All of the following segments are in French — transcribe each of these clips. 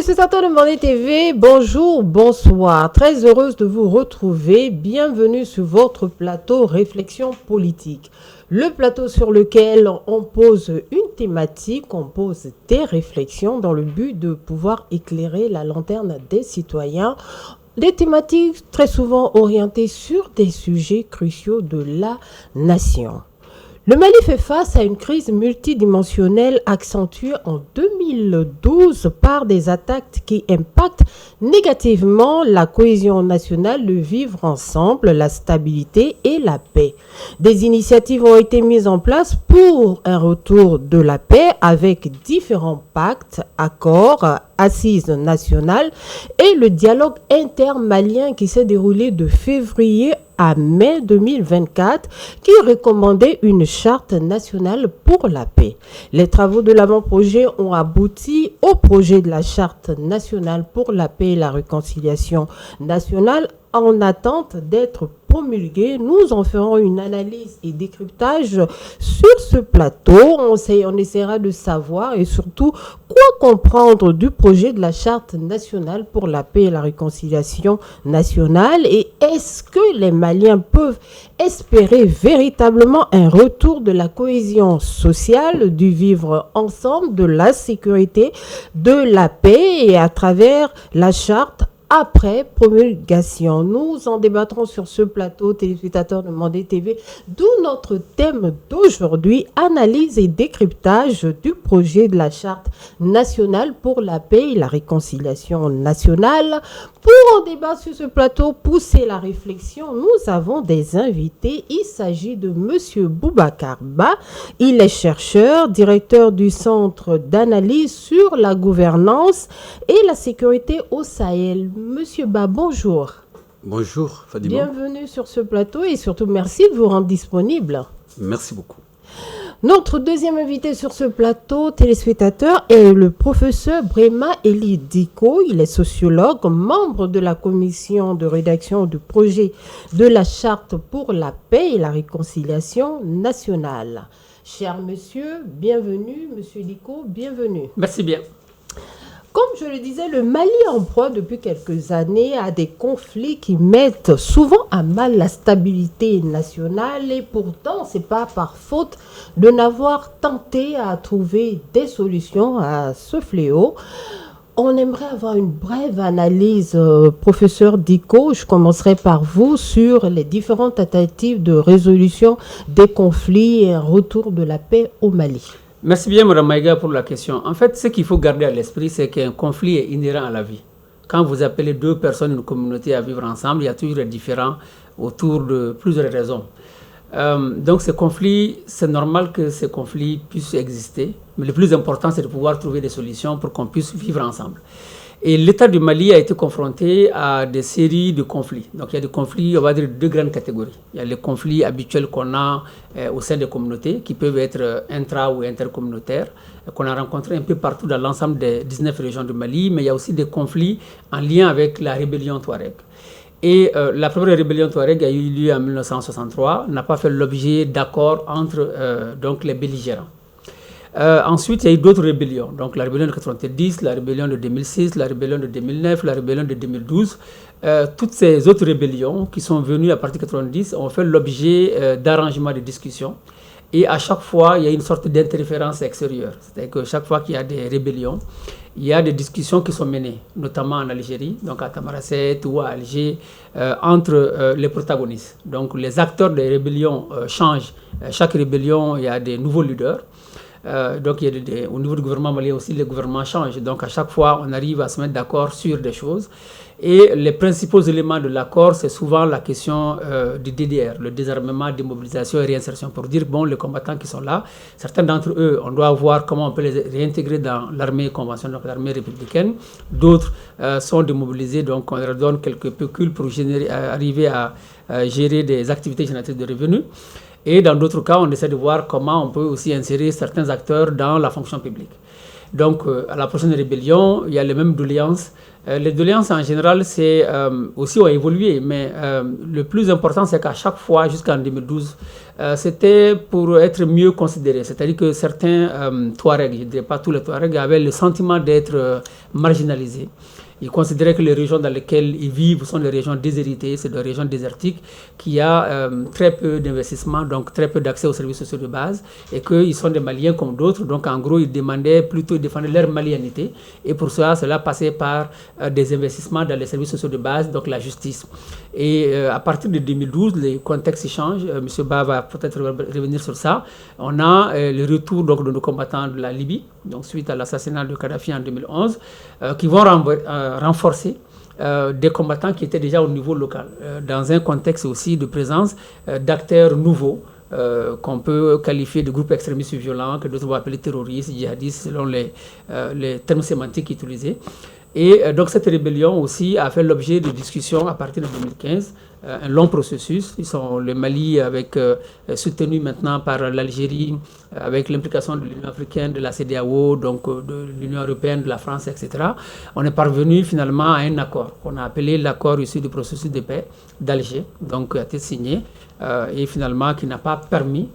Téléspectateurs de Mandé TV, bonjour, bonsoir. Très heureuse de vous retrouver. Bienvenue sur votre plateau Réflexion politique. Le plateau sur lequel on pose une thématique, on pose des réflexions dans le but de pouvoir éclairer la lanterne des citoyens. Des thématiques très souvent orientées sur des sujets cruciaux de la nation. Le Mali fait face à une crise multidimensionnelle accentuée en 2012 par des attaques qui impactent négativement la cohésion nationale, le vivre ensemble, la stabilité et la paix. Des initiatives ont été mises en place pour un retour de la paix avec différents pactes, accords, assises nationales et le dialogue intermalien qui s'est déroulé de février à mai 2024 qui recommandait une charte nationale pour la paix. Les travaux de l'avant-projet ont abouti au projet de la charte nationale pour la paix et la réconciliation nationale en attente d'être promulguée. Nous en ferons une analyse et décryptage sur ce plateau. On essaiera de savoir et surtout quoi comprendre du projet de la charte nationale pour la paix et la réconciliation nationale et est-ce que les Maliens peuvent espérer véritablement un retour de la cohésion sociale, du vivre ensemble, de la sécurité, de la paix et à travers la charte après promulgation. Nous en débattrons sur ce plateau, téléspectateurs de Mandé TV, d'où notre thème d'aujourd'hui, analyse et décryptage du projet de la charte nationale pour la paix et la réconciliation nationale. Pour en débattre sur ce plateau, pousser la réflexion, nous avons des invités. Il s'agit de M. Boubacar Ba. Il est chercheur, directeur du Centre d'analyse sur la gouvernance et la sécurité au Sahel. Monsieur Ba, bonjour. Bonjour, Fadima. Bienvenue sur ce plateau et surtout merci de vous rendre disponible. Merci beaucoup. Notre deuxième invité sur ce plateau, téléspectateur, est le professeur Brema Eli Diko. Il est sociologue, membre de la commission de rédaction du projet de la charte pour la paix et la réconciliation nationale. Cher monsieur, bienvenue. Monsieur Diko, bienvenue. Merci bien. Comme je le disais, le Mali est en proie depuis quelques années à des conflits qui mettent souvent à mal la stabilité nationale et pourtant, ce n'est pas par faute de n'avoir tenté à trouver des solutions à ce fléau. On aimerait avoir une brève analyse, professeur Diko. Je commencerai par vous sur les différentes tentatives de résolution des conflits et un retour de la paix au Mali. Merci bien, Mme Maïga, pour la question. En fait, ce qu'il faut garder à l'esprit, c'est qu'un conflit est inhérent à la vie. Quand vous appelez deux personnes, une communauté à vivre ensemble, il y a toujours des différends autour de plusieurs raisons. Donc, ces conflits, c'est normal que ces conflits puissent exister. Mais le plus important, c'est de pouvoir trouver des solutions pour qu'on puisse vivre ensemble. Et l'État du Mali a été confronté à des séries de conflits. Donc il y a des conflits, on va dire, de deux grandes catégories. Il y a les conflits habituels qu'on a au sein des communautés, qui peuvent être intra- ou intercommunautaires, qu'on a rencontrés un peu partout dans l'ensemble des 19 régions du Mali. Mais il y a aussi des conflits en lien avec la rébellion Touareg. Et la première rébellion Touareg a eu lieu en 1963, n'a pas fait l'objet d'accords entre donc les belligérants. Ensuite, il y a eu d'autres rébellions. Donc, la rébellion de 1990, la rébellion de 2006, la rébellion de 2009, la rébellion de 2012. Toutes ces autres rébellions qui sont venues à partir de 1990 ont fait l'objet d'arrangements de discussions. Et à chaque fois, il y a une sorte d'interférence extérieure. C'est-à-dire que chaque fois qu'il y a des rébellions, il y a des discussions qui sont menées, notamment en Algérie, donc à Tamaracet ou à Alger, entre les protagonistes. Donc, les acteurs des rébellions changent. Chaque rébellion, il y a des nouveaux leaders. Donc, au niveau du gouvernement malien aussi, les gouvernements changent. Donc, à chaque fois, on arrive à se mettre d'accord sur des choses. Et les principaux éléments de l'accord, c'est souvent la question du DDR, le désarmement, démobilisation et réinsertion. Pour dire, bon, les combattants qui sont là, certains d'entre eux, on doit voir comment on peut les réintégrer dans l'armée conventionnelle, donc l'armée républicaine. D'autres sont démobilisés, donc on leur donne quelques pécules pour arriver à gérer des activités génératrices de revenus. Et dans d'autres cas, on essaie de voir comment on peut aussi insérer certains acteurs dans la fonction publique. Donc, à la prochaine rébellion, il y a les mêmes doléances. Les doléances, en général, aussi ont évolué, mais le plus important, c'est qu'à chaque fois, jusqu'en 2012, c'était pour être mieux considéré. C'est-à-dire que certains Touaregs, je ne dirais pas tous les Touaregs, avaient le sentiment d'être marginalisés. Ils considéraient que les régions dans lesquelles ils vivent sont des régions déshéritées, c'est des régions désertiques, qui a très peu d'investissement, donc très peu d'accès aux services sociaux de base, et qu'ils sont des Maliens comme d'autres. Donc en gros, ils défendaient leur malianité, et pour cela passait par des investissements dans les services sociaux de base, donc la justice. Et à partir de 2012, le contexte change. M. Ba va peut-être revenir sur ça. On a le retour donc, de nos combattants de la Libye, donc suite à l'assassinat de Kadhafi en 2011, qui vont renforcer des combattants qui étaient déjà au niveau local, dans un contexte aussi de présence d'acteurs nouveaux, qu'on peut qualifier de groupes extrémistes violents, que d'autres vont appeler terroristes, djihadistes, selon les termes sémantiques utilisés. Et donc cette rébellion aussi a fait l'objet de discussions à partir de 2015, un long processus. Le Mali soutenu maintenant par l'Algérie, avec l'implication de l'Union africaine, de la CEDEAO, donc de l'Union européenne, de la France, etc. On est parvenu finalement à un accord qu'on a appelé l'accord issu du processus de paix d'Alger, donc qui a été signé et finalement qui n'a pas permis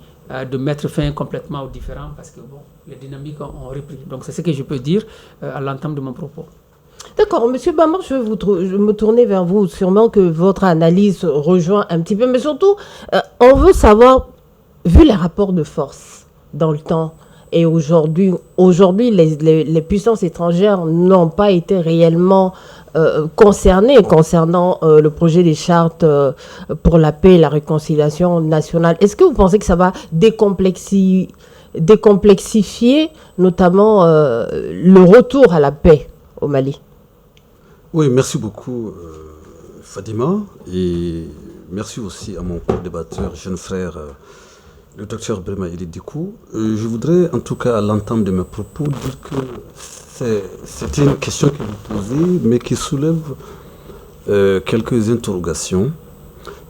de mettre fin complètement aux différends parce que les dynamiques ont repris. Donc c'est ce que je peux dire à l'entame de mon propos. D'accord, Monsieur Bamar, je vais me tourner vers vous. Sûrement que votre analyse rejoint un petit peu, mais surtout, on veut savoir, vu les rapports de force dans le temps et aujourd'hui, les puissances étrangères n'ont pas été réellement concernées concernant le projet des chartes pour la paix et la réconciliation nationale. Est-ce que vous pensez que ça va décomplexifier notamment le retour à la paix au Mali? Oui, merci beaucoup Fadima, et merci aussi à mon co-débatteur, jeune frère, le docteur Brema Eli Dikou. Je voudrais en tout cas à l'entame de mes propos dire que c'est une question que vous posez, mais qui soulève quelques interrogations.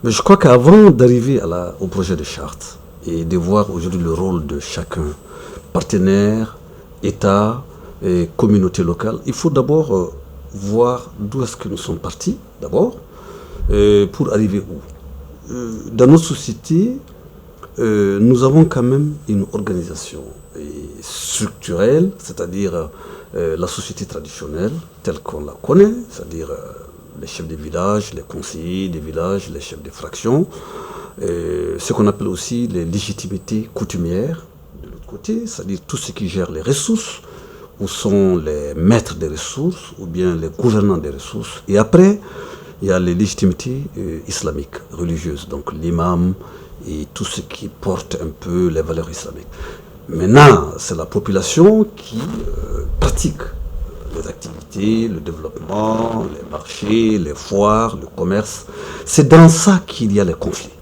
Mais je crois qu'avant d'arriver au projet de charte et de voir aujourd'hui le rôle de chacun, partenaire, État et communauté locale, il faut d'abord voir d'où est-ce que nous sommes partis, d'abord, pour arriver où. Dans notre société, nous avons quand même une organisation structurelle, c'est-à-dire la société traditionnelle, telle qu'on la connaît, c'est-à-dire les chefs des villages, les conseillers des villages, les chefs des fractions, ce qu'on appelle aussi les légitimités coutumières, de l'autre côté, c'est-à-dire tout ce qui gère les ressources, où sont les maîtres des ressources, ou bien les gouvernants des ressources. Et après, il y a les légitimités islamiques, religieuses, donc l'imam et tout ce qui porte un peu les valeurs islamiques. Maintenant, c'est la population qui pratique les activités, le développement, les marchés, les foires, le commerce. C'est dans ça qu'il y a les conflits.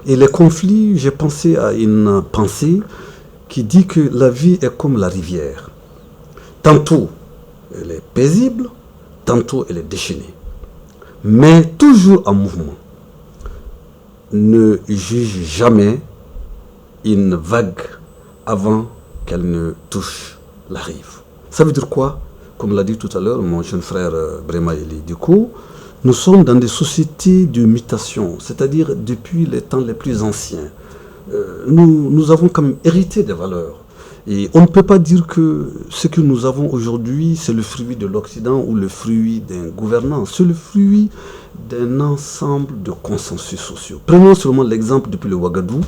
Et les conflits, j'ai pensé à une pensée qui dit que la vie est comme la rivière. Tantôt, elle est paisible, tantôt, elle est déchaînée. Mais toujours en mouvement. Ne juge jamais une vague avant qu'elle ne touche la rive. Ça veut dire quoi? Comme l'a dit tout à l'heure mon jeune frère Brema Eli Dikou, nous sommes dans des sociétés de mutation, c'est-à-dire depuis les temps les plus anciens. Nous avons quand même hérité des valeurs. Et on ne peut pas dire que ce que nous avons aujourd'hui, c'est le fruit de l'Occident ou le fruit d'un gouvernant. C'est le fruit d'un ensemble de consensus sociaux. Prenons seulement l'exemple depuis le Ouagadougou,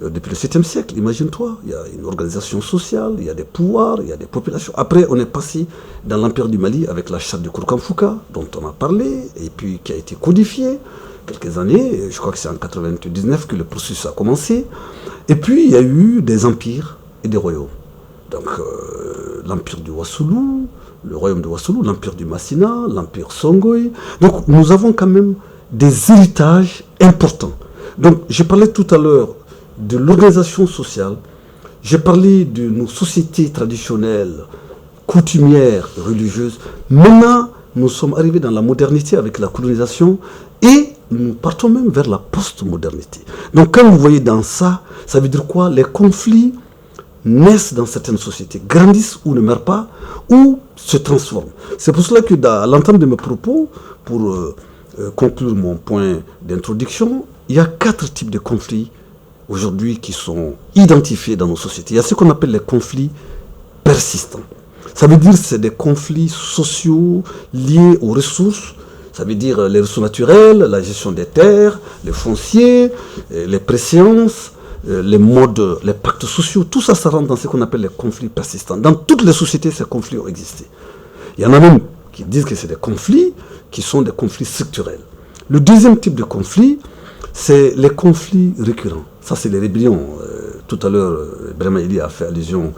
depuis le 7e siècle. Imagine-toi, il y a une organisation sociale, il y a des pouvoirs, il y a des populations. Après, on est passé dans l'Empire du Mali avec la charte de Kourkan-Fouka, dont on a parlé, et puis qui a été codifiée quelques années. Je crois que c'est en 1999 que le processus a commencé. Et puis, il y a eu des empires et des royaumes. Donc l'empire du Wassoulou, le royaume de Wassoulou, l'empire du Massina, l'empire Songhai. Donc nous avons quand même des héritages importants. Donc j'ai parlé tout à l'heure de l'organisation sociale, j'ai parlé de nos sociétés traditionnelles, coutumières, religieuses. Maintenant, nous sommes arrivés dans la modernité avec la colonisation et nous partons même vers la post-modernité. Donc quand vous voyez dans ça, ça veut dire quoi? Les conflits naissent dans certaines sociétés, grandissent ou ne meurent pas, ou se transforment. C'est pour cela que à l'entame de mes propos, pour conclure mon point d'introduction, il y a 4 types de conflits aujourd'hui qui sont identifiés dans nos sociétés. Il y a ce qu'on appelle les conflits persistants. Ça veut dire que c'est des conflits sociaux liés aux ressources. Ça veut dire les ressources naturelles, la gestion des terres, les fonciers, les préséances, les modes, les pactes sociaux. Tout ça, ça rentre dans ce qu'on appelle les conflits persistants. Dans toutes les sociétés, ces conflits ont existé. Il y en a même qui disent que c'est des conflits qui sont des conflits structurels. Le deuxième type de conflit, c'est les conflits récurrents. Ça, c'est les rébellions. Tout à l'heure, Brema Ili a fait allusion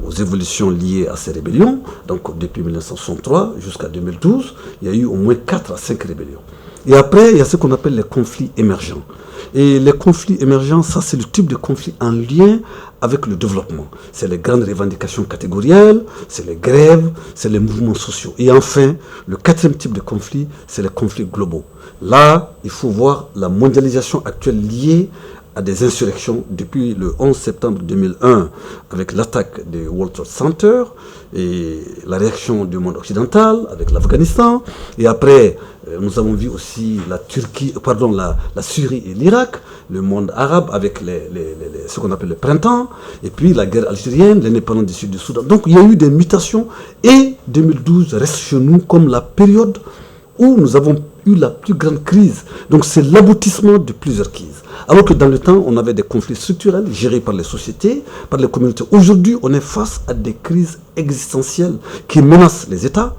aux évolutions liées à ces rébellions. Donc, depuis 1963 jusqu'à 2012, il y a eu au moins 4 à 5 rébellions. Et après, il y a ce qu'on appelle les conflits émergents. Et les conflits émergents, ça, c'est le type de conflit en lien avec le développement. C'est les grandes revendications catégorielles, c'est les grèves, c'est les mouvements sociaux. Et enfin, le 4e type de conflit, c'est les conflits globaux. Là, il faut voir la mondialisation actuelle liée à des insurrections depuis le 11 septembre 2001 avec l'attaque du World Trade Center et la réaction du monde occidental avec l'Afghanistan. Et après, nous avons vu aussi la Syrie et l'Irak, le monde arabe avec ce qu'on appelle le printemps, et puis la guerre algérienne, l'indépendance du Sud du Soudan. Donc il y a eu des mutations et 2012 reste chez nous comme la période où nous avons eu la plus grande crise. Donc c'est l'aboutissement de plusieurs crises. Alors que dans le temps, on avait des conflits structurels gérés par les sociétés, par les communautés. Aujourd'hui, on est face à des crises existentielles qui menacent les États,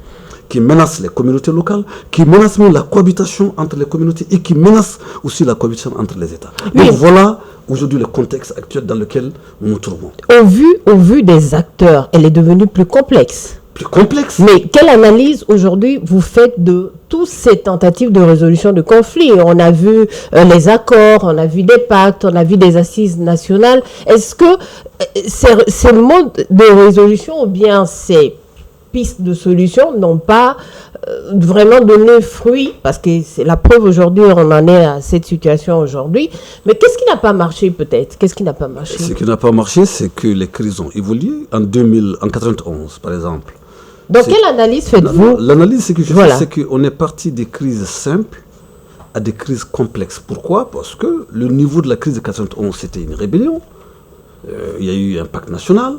qui menacent les communautés locales, qui menacent même la cohabitation entre les communautés et qui menacent aussi la cohabitation entre les États. Oui. Donc voilà aujourd'hui le contexte actuel dans lequel nous nous trouvons. Au vu des acteurs, elle est devenue plus complexe. Plus complexe. Mais quelle analyse aujourd'hui vous faites de toutes ces tentatives de résolution de conflits? On a vu les accords, on a vu des pactes, on a vu des assises nationales. Est-ce que ces modes de résolution ou bien ces pistes de solutions n'ont pas vraiment donné fruit? Parce que c'est la preuve aujourd'hui, on en est à cette situation aujourd'hui. Mais qu'est-ce qui n'a pas marché peut-être? Qu'est-ce qui n'a pas marché? Ce qui n'a pas marché, c'est que les crises ont évolué. En 1991, par exemple. Donc, quelle analyse faites-vous? L'analyse, c'est que je fais, c'est qu'on est parti des crises simples à des crises complexes. Pourquoi? Parce que le niveau de la crise de 91, c'était une rébellion. Il y a eu un pacte national.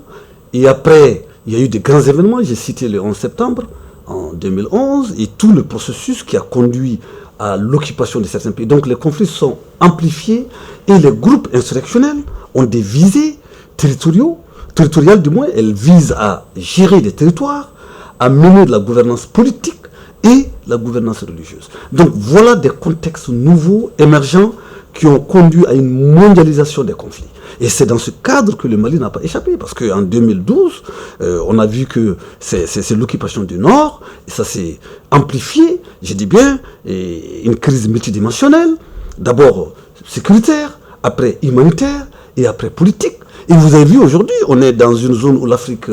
Et après, il y a eu des grands événements. J'ai cité le 11 septembre en 2011 et tout le processus qui a conduit à l'occupation de certains pays. Donc, les conflits sont amplifiés et les groupes insurrectionnels ont des visées territoriales du moins. Elles visent à gérer des territoires, à mener de la gouvernance politique et la gouvernance religieuse. Donc voilà des contextes nouveaux, émergents, qui ont conduit à une mondialisation des conflits. Et c'est dans ce cadre que le Mali n'a pas échappé, parce qu'en 2012, on a vu que c'est l'occupation du Nord, et ça s'est amplifié, je dis bien, et une crise multidimensionnelle, d'abord sécuritaire, après humanitaire, et après politique. Et vous avez vu aujourd'hui, on est dans une zone où l'Afrique,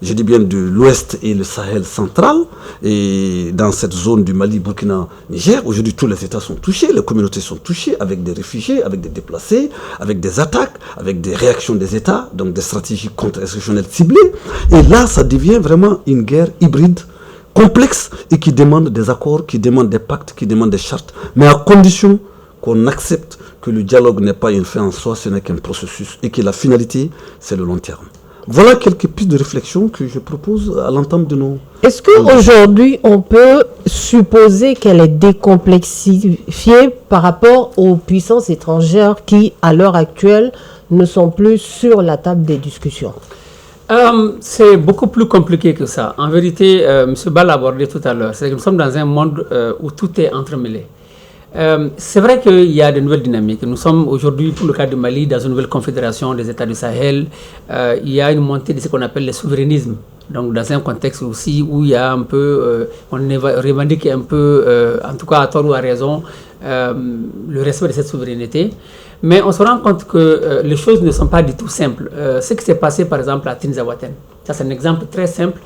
je dis bien de l'Ouest et le Sahel central, et dans cette zone du Mali, Burkina, Niger, aujourd'hui tous les États sont touchés, les communautés sont touchées avec des réfugiés, avec des déplacés, avec des attaques, avec des réactions des États, donc des stratégies contre-insurrectionnelles ciblées. Et là, ça devient vraiment une guerre hybride, complexe, et qui demande des accords, qui demande des pactes, qui demande des chartes, mais à condition qu'on accepte que le dialogue n'est pas une fin en soi, ce n'est qu'un processus, et que la finalité, c'est le long terme. Voilà quelques pistes de réflexion que je propose à l'entame de nos... Est-ce qu'aujourd'hui, on peut supposer qu'elle est décomplexifiée par rapport aux puissances étrangères qui, à l'heure actuelle, ne sont plus sur la table des discussions? C'est beaucoup plus compliqué que ça. En vérité, M. Ball l'a abordé tout à l'heure, c'est que nous sommes dans un monde où tout est entremêlé. C'est vrai qu'il y a de nouvelles dynamiques. Nous sommes aujourd'hui, pour le cas du Mali, dans une nouvelle confédération des États du Sahel. Il y a une montée de ce qu'on appelle le souverainisme. Donc dans un contexte aussi où il y a un peu, on revendique un peu, en tout cas à tort ou à raison, le respect de cette souveraineté. Mais on se rend compte que les choses ne sont pas du tout simples. Ce qui s'est passé par exemple à Tinzaouaten, ça c'est un exemple très simple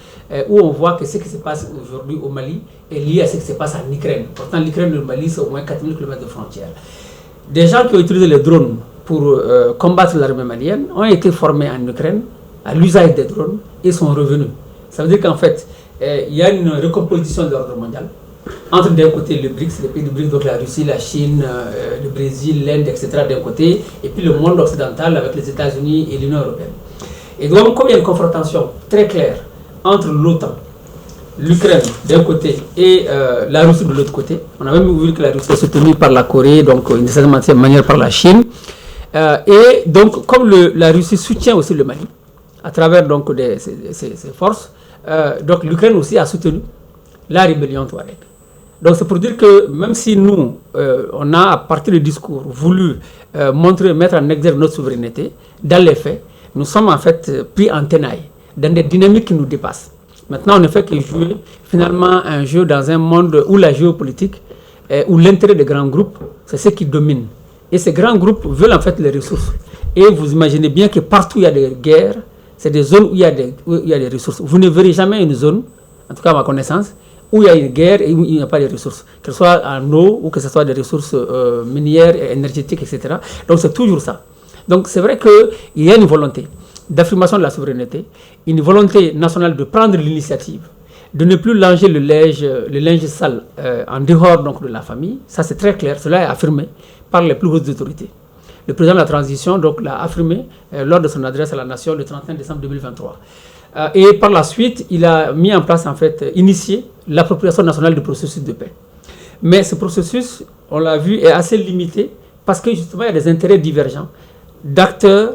où on voit que ce qui se passe aujourd'hui au Mali est lié à ce qui se passe en Ukraine. Pourtant l'Ukraine et le Mali c'est au moins 4000 km de frontières. Des gens qui ont utilisé les drones pour combattre l'armée malienne ont été formés en Ukraine à l'usage des drones et son revenu. Ça veut dire qu'en fait, il y a une recomposition de l'ordre mondial entre d'un côté le BRICS, les pays du BRICS, donc la Russie, la Chine, le Brésil, l'Inde, etc. d'un côté, et puis le monde occidental avec les États-Unis et l'Union européenne. Et donc, comme il y a une confrontation très claire entre l'OTAN, l'Ukraine d'un côté et la Russie de l'autre côté, on a même vu que la Russie est soutenue par la Corée, donc d'une certaine manière par la Chine. Et donc, comme la Russie soutient aussi le Mali, à travers donc ses forces, donc l'Ukraine aussi a soutenu la rébellion Touareg. Donc c'est pour dire que même si nous, on a à partir du discours voulu mettre en exergue notre souveraineté, dans les faits, nous sommes en fait pris en tenaille, dans des dynamiques qui nous dépassent. Maintenant, on ne fait que jouer finalement un jeu dans un monde où la géopolitique, où l'intérêt des grands groupes, c'est ce qui domine. Et ces grands groupes veulent en fait les ressources. Et vous imaginez bien que partout où il y a des guerres, c'est des zones où il y a des ressources. Vous ne verrez jamais une zone, en tout cas à ma connaissance, où il y a une guerre et où il n'y a pas de ressources, que ce soit en eau ou que ce soit des ressources minières, énergétiques, etc. Donc c'est toujours ça. Donc c'est vrai qu'il y a une volonté d'affirmation de la souveraineté, une volonté nationale de prendre l'initiative, de ne plus langer le linge sale en dehors donc, de la famille. Ça c'est très clair, cela est affirmé par les plus hautes autorités. Le président de la transition donc, l'a affirmé lors de son adresse à la nation le 31 décembre 2023. Et par la suite, il a mis en place, en fait, initié l'appropriation nationale du processus de paix. Mais ce processus, on l'a vu, est assez limité parce que justement, il y a des intérêts divergents d'acteurs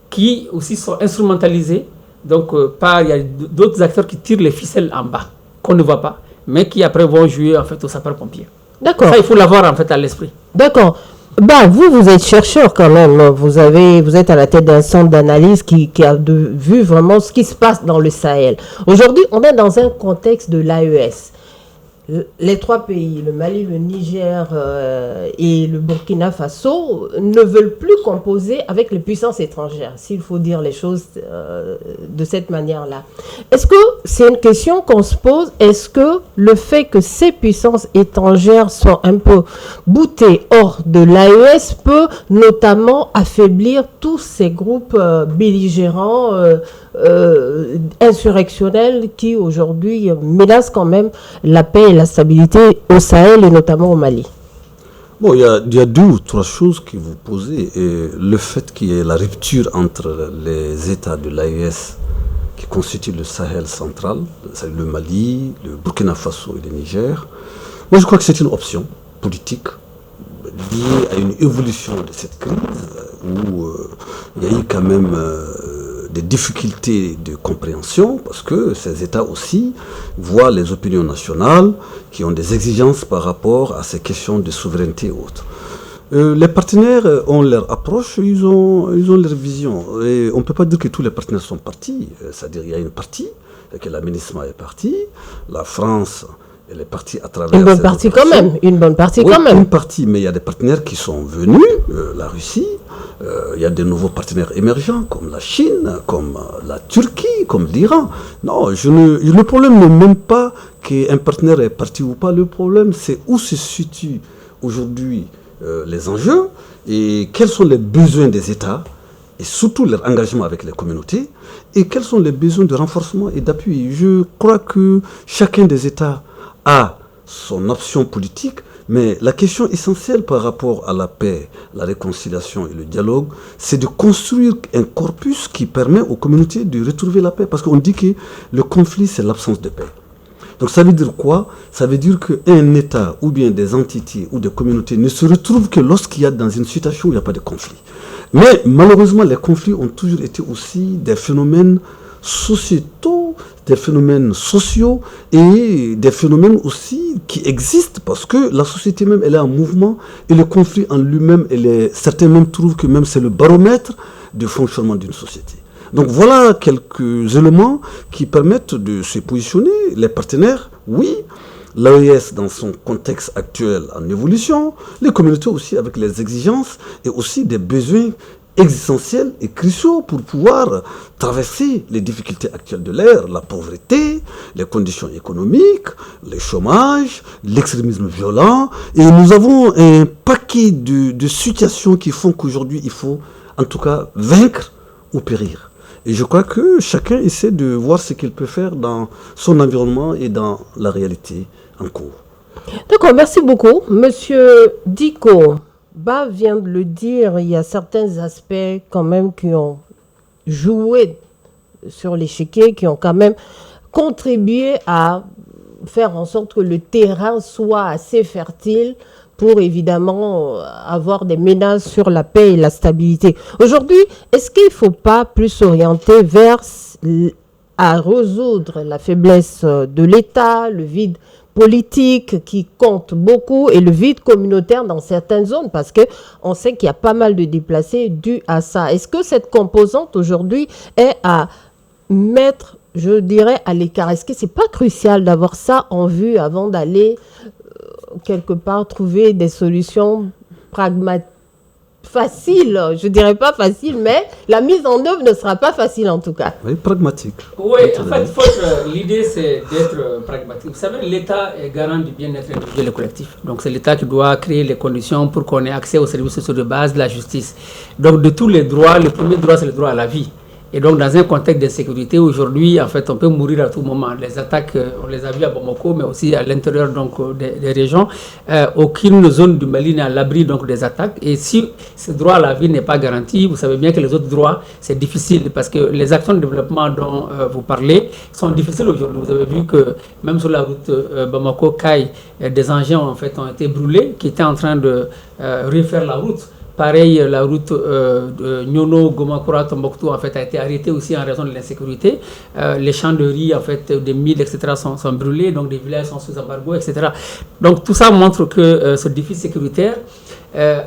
qui aussi sont instrumentalisés. Donc, il y a d'autres acteurs qui tirent les ficelles en bas, qu'on ne voit pas, mais qui après vont jouer en fait aux sapeurs-pompiers. D'accord. Ça, il faut l'avoir en fait à l'esprit. D'accord. Vous êtes chercheur quand même. Vous êtes à la tête d'un centre d'analyse qui a vu vraiment ce qui se passe dans le Sahel. Aujourd'hui, on est dans un contexte de l'AES. Les trois pays, le Mali, le Niger et le Burkina Faso, ne veulent plus composer avec les puissances étrangères, s'il faut dire les choses de cette manière-là. Est-ce que c'est une question qu'on se pose? Est-ce que le fait que ces puissances étrangères soient un peu boutées hors de l'AES peut notamment affaiblir tous ces groupes belligérants insurrectionnels qui aujourd'hui menacent quand même la paix et la stabilité au Sahel et notamment au Mali? Bon, il y a deux ou trois choses que vous posez. Et le fait qu'il y ait la rupture entre les États de l'AES qui constituent le Sahel central, le Mali, le Burkina Faso et le Niger, moi je crois que c'est une option politique liée à une évolution de cette crise où il y a eu quand même des difficultés de compréhension parce que ces États aussi voient les opinions nationales qui ont des exigences par rapport à ces questions de souveraineté et autres. Les partenaires ont leur approche, ils ont leur vision. Et on ne peut pas dire que tous les partenaires sont partis. C'est-à-dire qu'il y a une partie, que la MINUSMA est partie, la France elle est partie à travers... Une bonne partie quand même, une bonne partie quand même. Une partie, mais il y a des partenaires qui sont venus, la Russie, il y a des nouveaux partenaires émergents comme la Chine, comme la Turquie, comme l'Iran. Non, le problème n'est même pas qu'un partenaire est parti ou pas. Le problème, c'est où se situent aujourd'hui les enjeux et quels sont les besoins des États et surtout leur engagement avec les communautés et quels sont les besoins de renforcement et d'appui. Je crois que chacun des États a son option politique, mais la question essentielle par rapport à la paix, la réconciliation et le dialogue, c'est de construire un corpus qui permet aux communautés de retrouver la paix. Parce qu'on dit que le conflit, c'est l'absence de paix. Donc ça veut dire quoi? Ça veut dire qu'un État ou bien des entités ou des communautés ne se retrouvent que lorsqu'il y a dans une situation où il n'y a pas de conflit. Mais malheureusement, les conflits ont toujours été aussi des phénomènes sociétaux, des phénomènes sociaux et des phénomènes aussi qui existent parce que la société même elle est en mouvement et le conflit en lui-même, certains même trouvent que même c'est le baromètre du fonctionnement d'une société. Donc voilà quelques éléments qui permettent de se positionner. Les partenaires, oui, l'AES dans son contexte actuel en évolution, les communautés aussi avec les exigences et aussi des besoins existentiels et cruciaux pour pouvoir traverser les difficultés actuelles de l'ère, la pauvreté, les conditions économiques, le chômage, l'extrémisme violent. Et nous avons un paquet de situations qui font qu'aujourd'hui, il faut en tout cas vaincre ou périr. Et je crois que chacun essaie de voir ce qu'il peut faire dans son environnement et dans la réalité en cours. D'accord, merci beaucoup. Monsieur Diko, Ba vient de le dire, il y a certains aspects quand même qui ont joué sur l'échiquier, qui ont quand même contribué à faire en sorte que le terrain soit assez fertile pour évidemment avoir des menaces sur la paix et la stabilité. Aujourd'hui, est-ce qu'il ne faut pas plus s'orienter vers à résoudre la faiblesse de l'État, le vide politique qui compte beaucoup et le vide communautaire dans certaines zones, parce qu'on sait qu'il y a pas mal de déplacés dus à ça. Est-ce que cette composante aujourd'hui est à mettre, je dirais, à l'écart? Est-ce que c'est pas crucial d'avoir ça en vue avant d'aller quelque part trouver des solutions pragmatiques, faciles, je dirais pas facile, mais la mise en œuvre ne sera pas facile en tout cas. Oui, pragmatique. Oui, en fait, l'idée c'est d'être pragmatique. Vous savez, l'État est garant du bien-être individuel et collectif. Donc c'est l'État qui doit créer les conditions pour qu'on ait accès aux services sociaux de base, de la justice. Donc de tous les droits, le premier droit c'est le droit à la vie. Et donc, dans un contexte d'insécurité, aujourd'hui, en fait, on peut mourir à tout moment. Les attaques, on les a vues à Bamako, mais aussi à l'intérieur donc, des régions. Aucune zone du Mali n'est à l'abri donc, des attaques. Et si ce droit à la vie n'est pas garanti, vous savez bien que les autres droits, c'est difficile parce que les actions de développement dont vous parlez sont difficiles aujourd'hui. Vous avez vu que même sur la route Bamako-Kaï, des engins en fait, ont été brûlés qui étaient en train de refaire la route. Pareil, la route de Nyono, Gomakura, Tombouctou en fait, a été arrêtée aussi en raison de l'insécurité. Les champs de riz, en fait, des milles, etc. sont brûlés, donc des villages sont sous embargo, etc. Donc tout ça montre que ce défi sécuritaire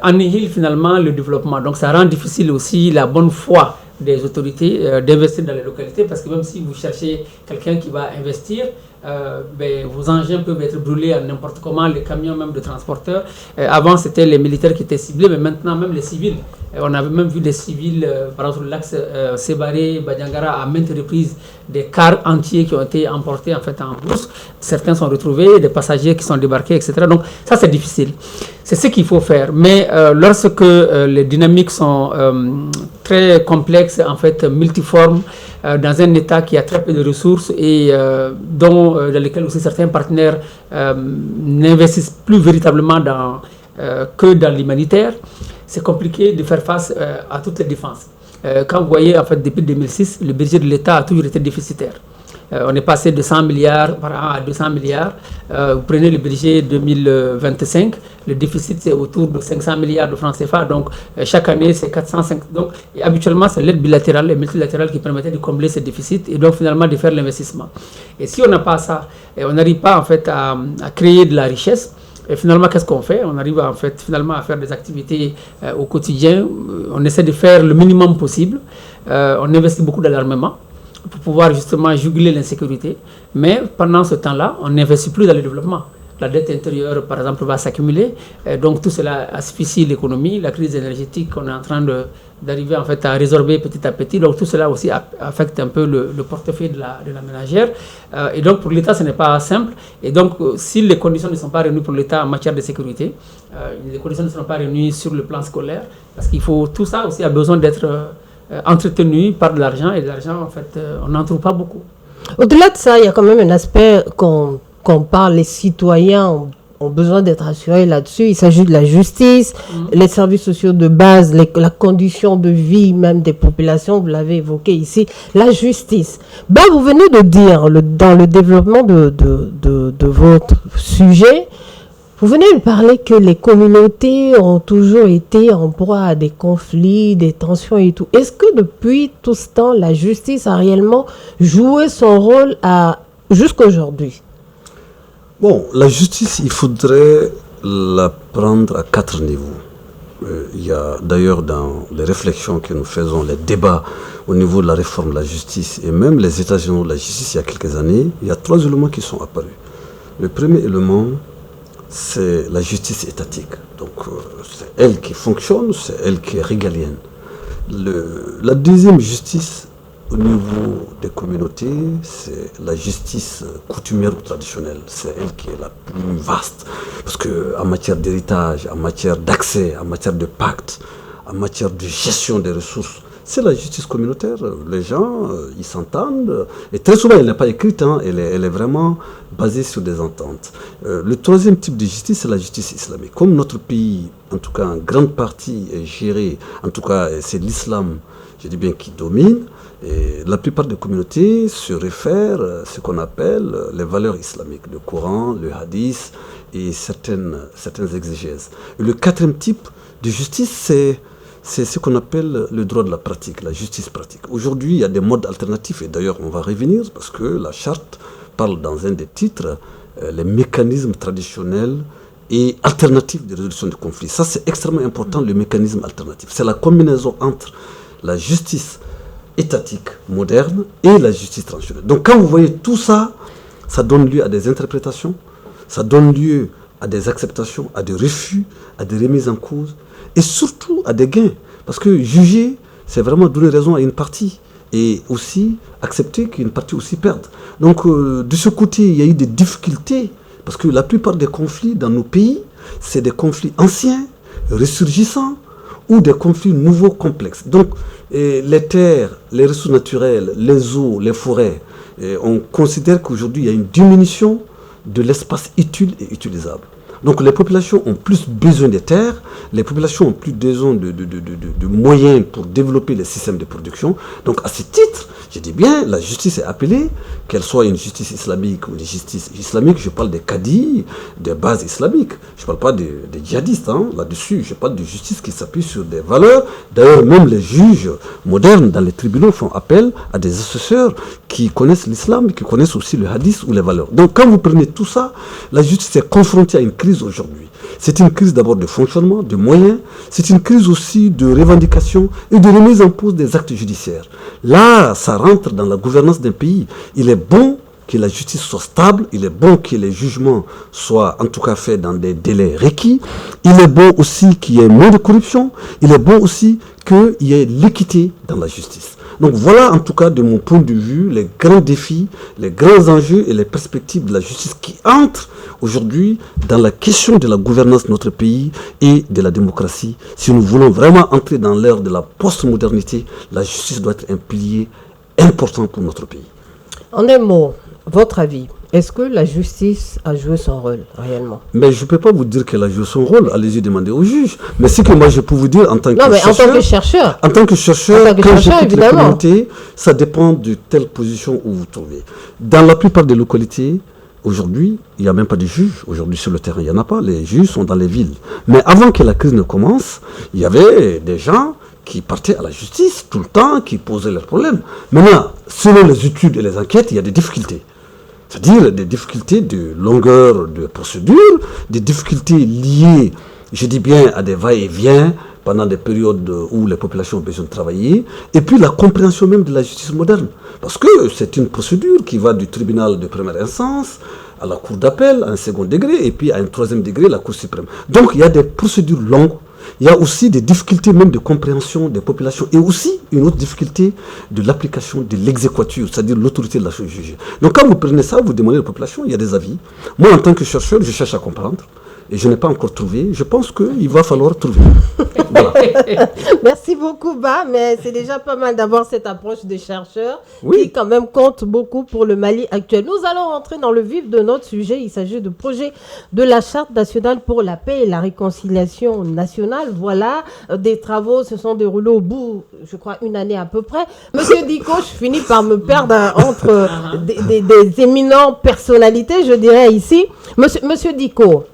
annihile finalement le développement. Donc ça rend difficile aussi la bonne foi des autorités d'investir dans les localités, parce que même si vous cherchez quelqu'un qui va investir, vos engins peuvent être brûlés à n'importe comment, les camions même de transporteurs. Avant, c'était les militaires qui étaient ciblés, mais maintenant, même les civils. On avait même vu des civils, par exemple, sur l'axe Sébaré, Badiangara, à maintes reprises, des cars entiers qui ont été emportés en fait en brousse. Certains sont retrouvés, des passagers qui sont débarqués, etc. Donc, ça, c'est difficile. C'est ce qu'il faut faire. Mais lorsque les dynamiques sont très complexes, en fait, multiformes, dans un État qui a très peu de ressources et dans lesquels aussi certains partenaires n'investissent plus véritablement que dans l'humanitaire, c'est compliqué de faire face à toutes les défenses. Quand vous voyez, en fait, depuis 2006, le budget de l'État a toujours été déficitaire. On est passé de 100 milliards par an à 200 milliards. Vous prenez le budget 2025, le déficit c'est autour de 500 milliards de francs CFA. Donc chaque année c'est 405. Donc et habituellement c'est l'aide bilatérale et multilatérale qui permettait de combler ces déficits et donc finalement de faire l'investissement. Et si on n'a pas ça, on n'arrive pas en fait à créer de la richesse. Et finalement, qu'est-ce qu'on fait? On arrive en fait finalement à faire des activités au quotidien. On essaie de faire le minimum possible. On investit beaucoup dans l'armement pour pouvoir justement juguler l'insécurité. Mais pendant ce temps-là, on n'investit plus dans le développement. La dette intérieure, par exemple, va s'accumuler. Donc tout cela asphyxie l'économie. La crise énergétique qu'on est en train d'arriver en fait à résorber petit à petit. Donc tout cela aussi affecte un peu le portefeuille de la ménagère. Et donc pour l'État, ce n'est pas simple. Et donc si les conditions ne sont pas réunies pour l'État en matière de sécurité, les conditions ne seront pas réunies sur le plan scolaire, parce qu'il faut tout ça aussi a besoin d'être entretenu par de l'argent. Et de l'argent, en fait, on n'en trouve pas beaucoup. Au-delà de ça, il y a quand même un aspect qu'on parle, les citoyens ont besoin d'être assurés là-dessus. Il s'agit de la justice, les services sociaux de base, la condition de vie même des populations, vous l'avez évoqué ici, la justice. Vous venez de dire, dans le développement de votre sujet, vous venez de parler que les communautés ont toujours été en proie à des conflits, des tensions et tout. Est-ce que depuis tout ce temps, la justice a réellement joué son rôle jusqu'à aujourd'hui? Bon, la justice, il faudrait la prendre à 4 niveaux. Il y a d'ailleurs dans les réflexions que nous faisons, les débats au niveau de la réforme de la justice et même les états généraux de la justice il y a quelques années, il y a 3 éléments qui sont apparus. Le premier élément, c'est la justice étatique. Donc c'est elle qui fonctionne, c'est elle qui est régalienne. La deuxième justice, au niveau des communautés, c'est la justice coutumière ou traditionnelle. C'est elle qui est la plus vaste. Parce qu'en matière d'héritage, en matière d'accès, en matière de pacte, en matière de gestion des ressources, c'est la justice communautaire. Les gens, ils s'entendent. Et très souvent, elle n'est pas écrite, hein, elle est vraiment basée sur des ententes. Le troisième type de justice, c'est la justice islamique. Comme notre pays, en tout cas en grande partie, est géré, en tout cas c'est l'islam, je dis bien, qui domine, et la plupart des communautés se réfèrent à ce qu'on appelle les valeurs islamiques, le Coran, le hadith et certaines exégèses. Et le quatrième type de justice, c'est ce qu'on appelle le droit de la pratique, la justice pratique. Aujourd'hui, il y a des modes alternatifs, et d'ailleurs on va revenir, parce que la charte parle dans un des titres, les mécanismes traditionnels et alternatifs de résolution du conflit. Ça, c'est extrêmement important, le mécanisme alternatif. C'est la combinaison entre la justice étatique moderne et la justice traditionnelle. Donc quand vous voyez tout ça, ça donne lieu à des interprétations, ça donne lieu à des acceptations, à des refus, à des remises en cause, et surtout à des gains. Parce que juger, c'est vraiment donner raison à une partie, et aussi accepter qu'une partie aussi perde. Donc de ce côté, il y a eu des difficultés, parce que la plupart des conflits dans nos pays, c'est des conflits anciens, ressurgissants, ou des conflits nouveaux complexes. Donc les terres, les ressources naturelles, les eaux, les forêts, on considère qu'aujourd'hui il y a une diminution de l'espace utile et utilisable. Donc les populations ont plus besoin des terres, les populations ont plus besoin de moyens pour développer les systèmes de production. Donc à ce titre, je dis bien, la justice est appelée, qu'elle soit une justice islamique ou une justice islamique, je parle des cadis, des bases islamiques. Je ne parle pas des djihadistes, hein, là-dessus. Je parle de justice qui s'appuie sur des valeurs. D'ailleurs, même les juges modernes dans les tribunaux font appel à des assesseurs qui connaissent l'islam, qui connaissent aussi le hadith ou les valeurs. Donc quand vous prenez tout ça, la justice est confrontée à une crise aujourd'hui. C'est une crise d'abord de fonctionnement, de moyens, c'est une crise aussi de revendication et de remise en cause des actes judiciaires. Là, ça rentre dans la gouvernance d'un pays. Il est bon que la justice soit stable, il est bon que les jugements soient en tout cas faits dans des délais requis, il est bon aussi qu'il y ait moins de corruption, il est bon aussi qu'il y ait l'équité dans la justice. Donc voilà en tout cas de mon point de vue les grands défis, les grands enjeux et les perspectives de la justice qui entrent aujourd'hui dans la question de la gouvernance de notre pays et de la démocratie. Si nous voulons vraiment entrer dans l'ère de la post-modernité, la justice doit être un pilier important pour notre pays. En un mot, votre avis, est-ce que la justice a joué son rôle réellement? Mais je ne peux pas vous dire qu'elle a joué son rôle, allez-y demander au juge. Mais ce que moi je peux vous dire en tant que chercheur. En tant que chercheur, quand j'écoute les communautés, ça dépend de telle position où vous trouvez. Dans la plupart des localités, aujourd'hui, il n'y a même pas de juges. Aujourd'hui, sur le terrain, il n'y en a pas. Les juges sont dans les villes. Mais avant que la crise ne commence, il y avait des gens qui partaient à la justice tout le temps, qui posaient leurs problèmes. Maintenant, selon les études et les enquêtes, il y a des difficultés. C'est-à-dire des difficultés de longueur de procédure, des difficultés liées, je dis bien, à des va-et-vient pendant des périodes où les populations ont besoin de travailler, et puis la compréhension même de la justice moderne. Parce que c'est une procédure qui va du tribunal de première instance à la cour d'appel, à un second degré, et puis à un troisième degré, la cour suprême. Donc il y a des procédures longues. Il y a aussi des difficultés même de compréhension des populations et aussi une autre difficulté de l'application de l'exéquature, c'est-à-dire l'autorité de la chose jugée. Donc quand vous prenez ça, vous demandez à la population, il y a des avis. Moi, en tant que chercheur, je cherche à comprendre et je n'ai pas encore trouvé. Je pense qu'il va falloir trouver. Voilà. Merci beaucoup, Ba, mais c'est déjà pas mal d'avoir cette approche de chercheur qui quand même compte beaucoup pour le Mali actuel. Nous allons rentrer dans le vif de notre sujet. Il s'agit du projet de la Charte nationale pour la paix et la réconciliation nationale. Voilà, des travaux se sont déroulés au bout, je crois, une année à peu près. Monsieur Diko, je finis par me perdre entre des éminentes personnalités, je dirais ici. Monsieur Diko,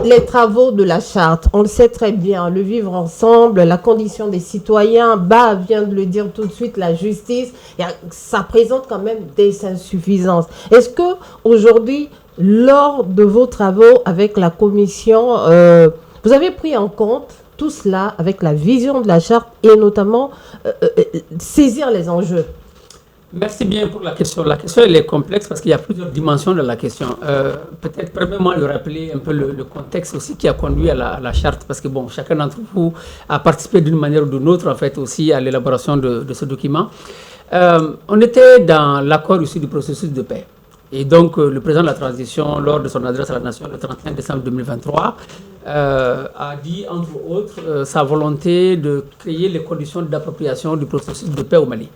les travaux de la charte, on le sait très bien, le vivre ensemble, la condition des citoyens, Ba vient de le dire tout de suite, la justice, ça présente quand même des insuffisances. Est-ce que aujourd'hui, lors de vos travaux avec la commission, vous avez pris en compte tout cela avec la vision de la charte et notamment saisir les enjeux? Merci bien pour la question. La question elle est complexe parce qu'il y a plusieurs dimensions de la question. Peut-être premièrement de rappeler un peu le contexte aussi qui a conduit à la charte, parce que bon, chacun d'entre vous a participé d'une manière ou d'une autre en fait aussi à l'élaboration de ce document. On était dans l'accord aussi du processus de paix. Et donc, le président de la transition, lors de son adresse à la nation le 31 décembre 2023, a dit, entre autres, sa volonté de créer les conditions d'appropriation du processus de paix au Mali.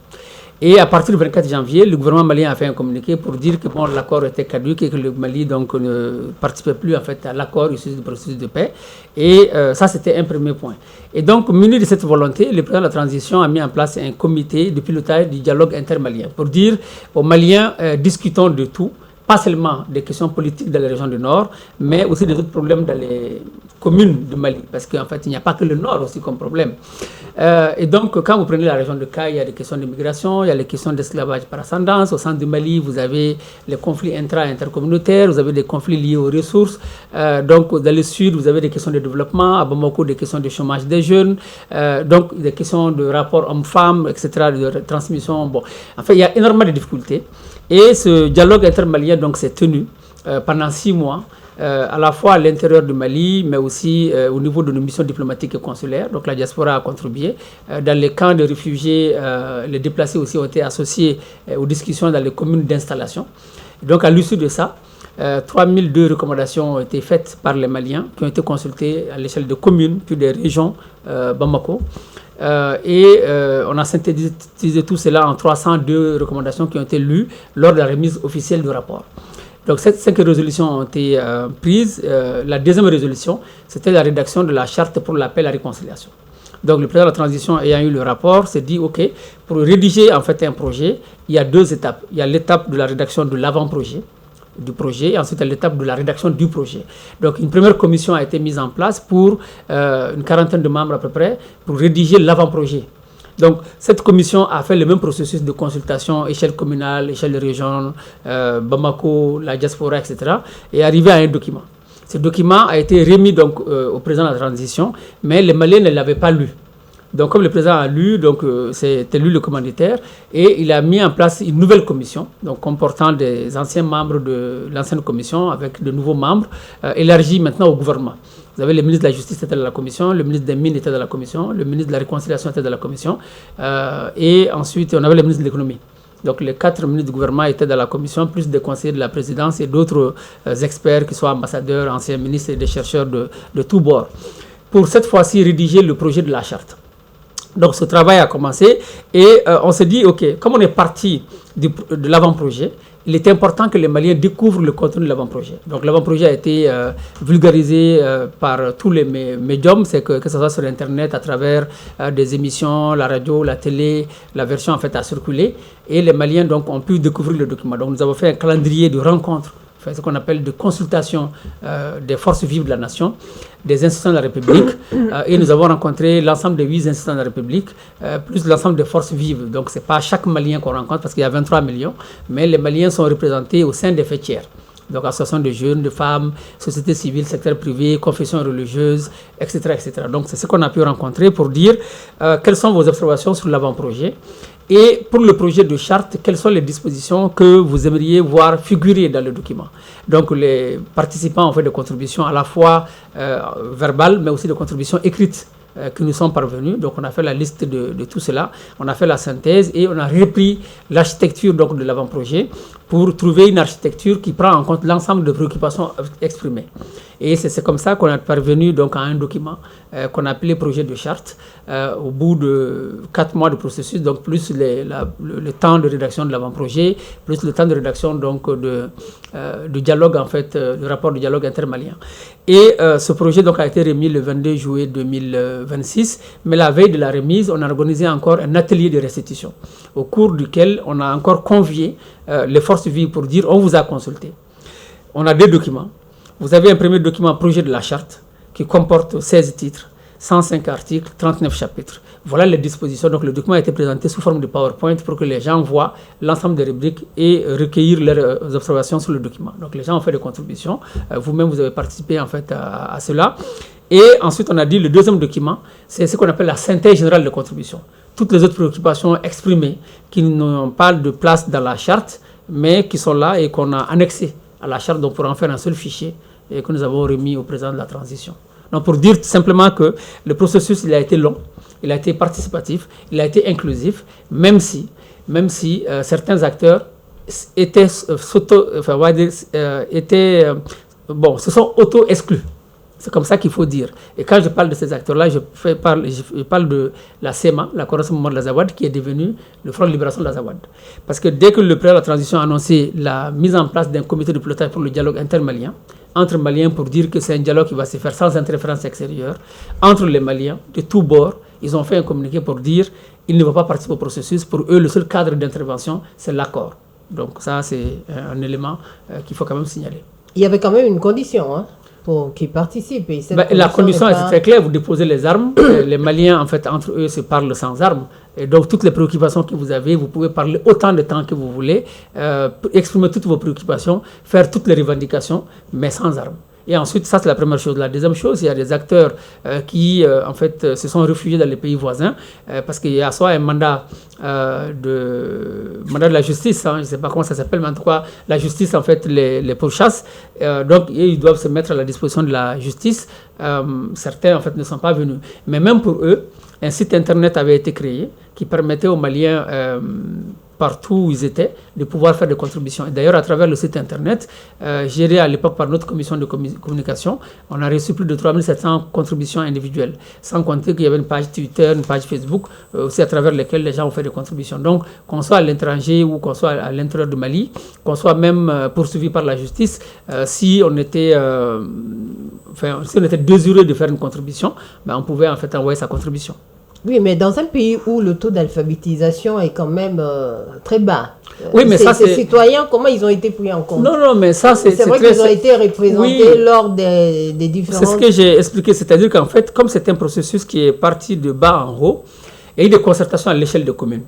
Et à partir du 24 janvier, le gouvernement malien a fait un communiqué pour dire que bon, l'accord était caduc et que le Mali donc, ne participait plus en fait, à l'accord issu du processus de paix. Et ça, c'était un premier point. Et donc, muni de cette volonté, le président de la transition a mis en place un comité de pilotage du dialogue intermalien pour dire aux Maliens, discutons de tout, pas seulement des questions politiques dans les régions du Nord, mais aussi des autres problèmes dans les communes du Mali, parce qu'en fait, il n'y a pas que le Nord aussi comme problème. Et donc, quand vous prenez la région de Kay, il y a des questions d'immigration, il y a les questions d'esclavage par ascendance. Au centre du Mali, vous avez les conflits intercommunautaires, vous avez des conflits liés aux ressources. Donc, dans le sud, vous avez des questions de développement, à Bamako, des questions de chômage des jeunes, donc des questions de rapport homme-femme, etc., de transmission. Bon, en fait, il y a énormément de difficultés. Et ce dialogue intermalien donc, s'est tenu pendant 6 mois. À la fois à l'intérieur du Mali, mais aussi au niveau de nos missions diplomatiques et consulaires. Donc la diaspora a contribué. Dans les camps de réfugiés, les déplacés aussi ont été associés aux discussions dans les communes d'installation. Donc à l'issue de ça, 3002 recommandations ont été faites par les Maliens, qui ont été consultées à l'échelle de communes, puis des régions Bamako. On a synthétisé tout cela en 302 recommandations qui ont été lues lors de la remise officielle du rapport. Donc, ces 5 résolutions ont été prises. La deuxième résolution, c'était la rédaction de la charte pour la paix et la réconciliation. Donc, le président de la transition ayant eu le rapport s'est dit, OK, pour rédiger en fait un projet, il y a 2 étapes. Il y a l'étape de la rédaction de l'avant-projet du projet et ensuite à l'étape de la rédaction du projet. Donc, une première commission a été mise en place pour une quarantaine de membres à peu près pour rédiger l'avant-projet. Donc, cette commission a fait le même processus de consultation, échelle communale, échelle de région, Bamako, la diaspora, etc. et est arrivé à un document. Ce document a été remis donc, au président de la transition, mais les Maliens ne l'avaient pas lu. Donc, comme le président a lu, c'était lui le commanditaire, et il a mis en place une nouvelle commission, donc comportant des anciens membres de l'ancienne commission avec de nouveaux membres, élargis maintenant au gouvernement. Vous avez le ministre de la Justice était dans la commission, le ministre des Mines était dans la commission, le ministre de la Réconciliation était dans la commission, et ensuite on avait le ministre de l'Économie. Donc les 4 ministres du gouvernement étaient dans la commission, plus des conseillers de la présidence et d'autres experts, qui soient ambassadeurs, anciens ministres et des chercheurs de tous bords, pour cette fois-ci rédiger le projet de la charte. Donc ce travail a commencé et on s'est dit, OK, comme on est parti de l'avant-projet, il est important que les Maliens découvrent le contenu de l'avant-projet. Donc l'avant-projet a été vulgarisé par tous les médiums, c'est que ce soit sur Internet, à travers des émissions, la radio, la télé, la version en fait a circulé et les Maliens donc ont pu découvrir le document. Donc nous avons fait un calendrier de rencontres, ce qu'on appelle de consultation des forces vives de la nation, des institutions de la République, et nous avons rencontré l'ensemble des 8 institutions de la République, plus l'ensemble des forces vives. Donc ce n'est pas chaque Malien qu'on rencontre parce qu'il y a 23 millions, mais les Maliens sont représentés au sein des faits tiers. Donc associations de jeunes, de femmes, société civile, secteur privé, confessions religieuses, etc., etc. Donc c'est ce qu'on a pu rencontrer pour dire quelles sont vos observations sur l'avant-projet. Et pour le projet de charte, quelles sont les dispositions que vous aimeriez voir figurer dans le document? Donc les participants ont fait des contributions à la fois verbales, mais aussi des contributions écrites qui nous sont parvenus. Donc on a fait la liste de tout cela, on a fait la synthèse et on a repris l'architecture donc, de l'avant-projet pour trouver une architecture qui prend en compte l'ensemble de préoccupations exprimées. Et c'est comme ça qu'on est parvenu donc, à un document qu'on a appelé projet de charte au bout de 4 mois de processus, donc plus le temps de rédaction de l'avant-projet, plus le temps de rédaction donc, du dialogue, en fait, du rapport du dialogue intermalien. Et ce projet donc, a été remis le 22 juillet 2026, mais la veille de la remise, on a organisé encore un atelier de restitution, au cours duquel on a encore convié les forces vives pour dire on vous a consulté. On a 2 documents. Vous avez un premier document, projet de la charte, qui comporte 16 titres, 105 articles, 39 chapitres. Voilà les dispositions. Donc le document a été présenté sous forme de PowerPoint pour que les gens voient l'ensemble des rubriques et recueillir leurs observations sur le document. Donc les gens ont fait des contributions. Vous-même, vous avez participé en fait à cela. Et ensuite, on a dit le deuxième document, c'est ce qu'on appelle la synthèse générale de contributions. Toutes les autres préoccupations exprimées qui n'ont pas de place dans la charte, mais qui sont là et qu'on a annexées à la charte, donc pour en faire un seul fichier et que nous avons remis au président de la transition. Donc pour dire simplement que le processus il a été long, il a été participatif, il a été inclusif, même si certains acteurs se sont auto-exclus. C'est comme ça qu'il faut dire. Et quand je parle de ces acteurs-là, je parle de la CEMA, la Coalition Mouvement de l'Azawad, qui est devenue le Front de Libération de l'Azawad. Parce que dès que le président de la transition a annoncé la mise en place d'un comité de pilotage pour le dialogue intermalien, entre Maliens, pour dire que c'est un dialogue qui va se faire sans interférence extérieure, entre les Maliens, de tous bords, ils ont fait un communiqué pour dire qu'ils ne vont pas participer au processus. Pour eux, le seul cadre d'intervention, c'est l'accord. Donc ça, c'est un élément qu'il faut quand même signaler. Il y avait quand même une condition, hein, pour qu'ils participent. Et la condition est très claire, vous déposez les armes. Les Maliens, en fait, entre eux, se parlent sans armes. Et donc, toutes les préoccupations que vous avez, vous pouvez parler autant de temps que vous voulez, exprimer toutes vos préoccupations, faire toutes les revendications, mais sans armes. Et ensuite, ça c'est la première chose. La deuxième chose, il y a des acteurs qui, en fait, se sont réfugiés dans les pays voisins parce qu'il y a soit un mandat de la justice, hein, je ne sais pas comment ça s'appelle, mais en tout cas, la justice, en fait, les pourchasse. Donc, ils doivent se mettre à la disposition de la justice. Certains, en fait, ne sont pas venus. Mais même pour eux, un site internet avait été créé qui permettait aux Maliens partout où ils étaient, de pouvoir faire des contributions. Et d'ailleurs, à travers le site internet, géré à l'époque par notre commission de communication, on a reçu plus de 3700 contributions individuelles, sans compter qu'il y avait une page Twitter, une page Facebook, aussi à travers lesquelles les gens ont fait des contributions. Donc, qu'on soit à l'étranger ou qu'on soit à l'intérieur du Mali, qu'on soit même poursuivi par la justice, si on était désireux de faire une contribution, ben, on pouvait en fait envoyer sa contribution. Oui, mais dans un pays où le taux d'alphabétisation est quand même très bas, oui, mais ces citoyens, comment ils ont été pris en compte? Non, mais ça, c'est vrai qu'ils ont été représentés lors des différents... C'est ce que j'ai expliqué, c'est-à-dire qu'en fait, comme c'est un processus qui est parti de bas en haut, il y a eu des concertations à l'échelle des communes,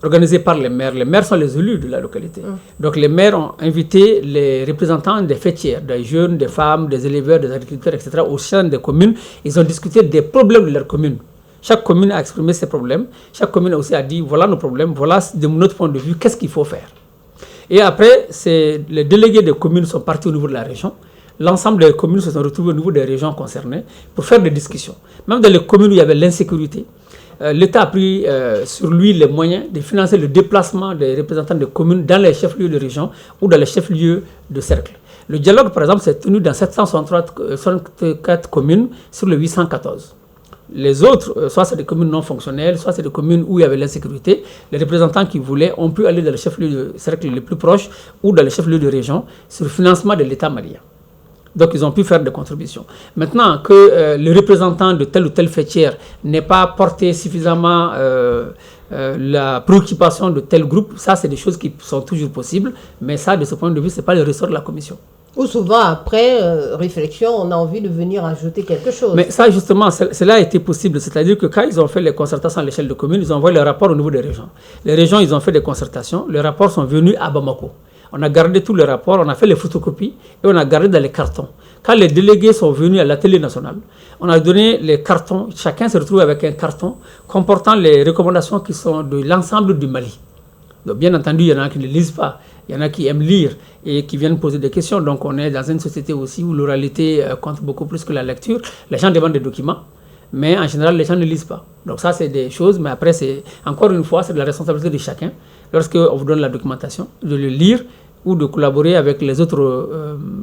organisées par les maires. Les maires sont les élus de la localité. Donc les maires ont invité les représentants des fêtières, des jeunes, des femmes, des éleveurs, des agriculteurs, etc., au sein des communes. Ils ont discuté des problèmes de leur commune. Chaque commune a exprimé ses problèmes. Chaque commune aussi a dit, voilà nos problèmes, voilà de notre point de vue, qu'est-ce qu'il faut faire. Et après, les délégués des communes sont partis au niveau de la région. L'ensemble des communes se sont retrouvés au niveau des régions concernées pour faire des discussions. Même dans les communes où il y avait l'insécurité, l'État a pris sur lui les moyens de financer le déplacement des représentants des communes dans les chefs-lieux de région ou dans les chefs-lieux de cercle. Le dialogue, par exemple, s'est tenu dans 764 communes sur les 814. Les autres, soit c'est des communes non fonctionnelles, soit c'est des communes où il y avait l'insécurité. Les représentants qui voulaient ont pu aller dans les chefs-lieux de cercle les plus proches ou dans les chefs-lieux de région sur le financement de l'État malien. Donc, ils ont pu faire des contributions. Maintenant, que le représentant de telle ou telle fêtière n'ait pas porté suffisamment la préoccupation de tel groupe, ça, c'est des choses qui sont toujours possibles. Mais ça, de ce point de vue, ce n'est pas le ressort de la commission. Ou souvent, après réflexion, on a envie de venir ajouter quelque chose. Mais ça, justement, cela a été possible. C'est-à-dire que quand ils ont fait les concertations à l'échelle de communes, ils ont envoyé le rapport au niveau des régions. Les régions, ils ont fait des concertations. Les rapports sont venus à Bamako. On a gardé tous les rapports, on a fait les photocopies et on a gardé dans les cartons. Quand les délégués sont venus à l'Atelier national, on a donné les cartons. Chacun se retrouve avec un carton comportant les recommandations qui sont de l'ensemble du Mali. Donc, bien entendu, il y en a qui ne lisent pas. Il y en a qui aiment lire et qui viennent poser des questions. Donc, on est dans une société aussi où l'oralité compte beaucoup plus que la lecture. Les gens demandent des documents, mais en général, les gens ne lisent pas. Donc, ça, c'est des choses. Mais après, encore une fois, c'est de la responsabilité de chacun. Lorsqu'on vous donne la documentation, de le lire ou de collaborer avec les autres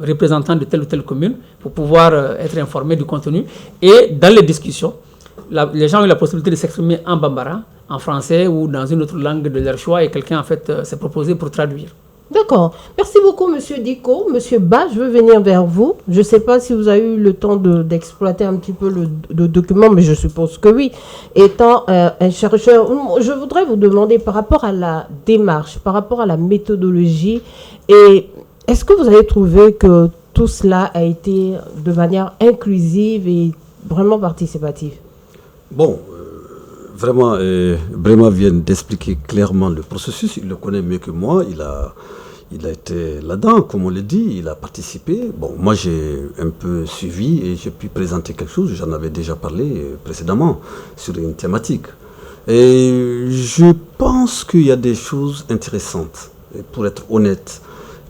représentants de telle ou telle commune pour pouvoir être informés du contenu. Et dans les discussions, les gens ont eu la possibilité de s'exprimer en bambara, en français ou dans une autre langue de leur choix et quelqu'un, en fait, s'est proposé pour traduire. D'accord. Merci beaucoup, M. Diko. M. Ba, je veux venir vers vous. Je ne sais pas si vous avez eu le temps d'exploiter un petit peu le document, mais je suppose que oui. Étant un chercheur, je voudrais vous demander par rapport à la démarche, par rapport à la méthodologie, et est-ce que vous avez trouvé que tout cela a été de manière inclusive et vraiment participative? Bon, vraiment, Brema vient d'expliquer clairement le processus. Il le connaît mieux que moi. Il a été là-dedans, comme on l'a dit. Il a participé. Bon, moi, j'ai un peu suivi et j'ai pu présenter quelque chose. J'en avais déjà parlé précédemment sur une thématique. Et je pense qu'il y a des choses intéressantes. Et pour être honnête,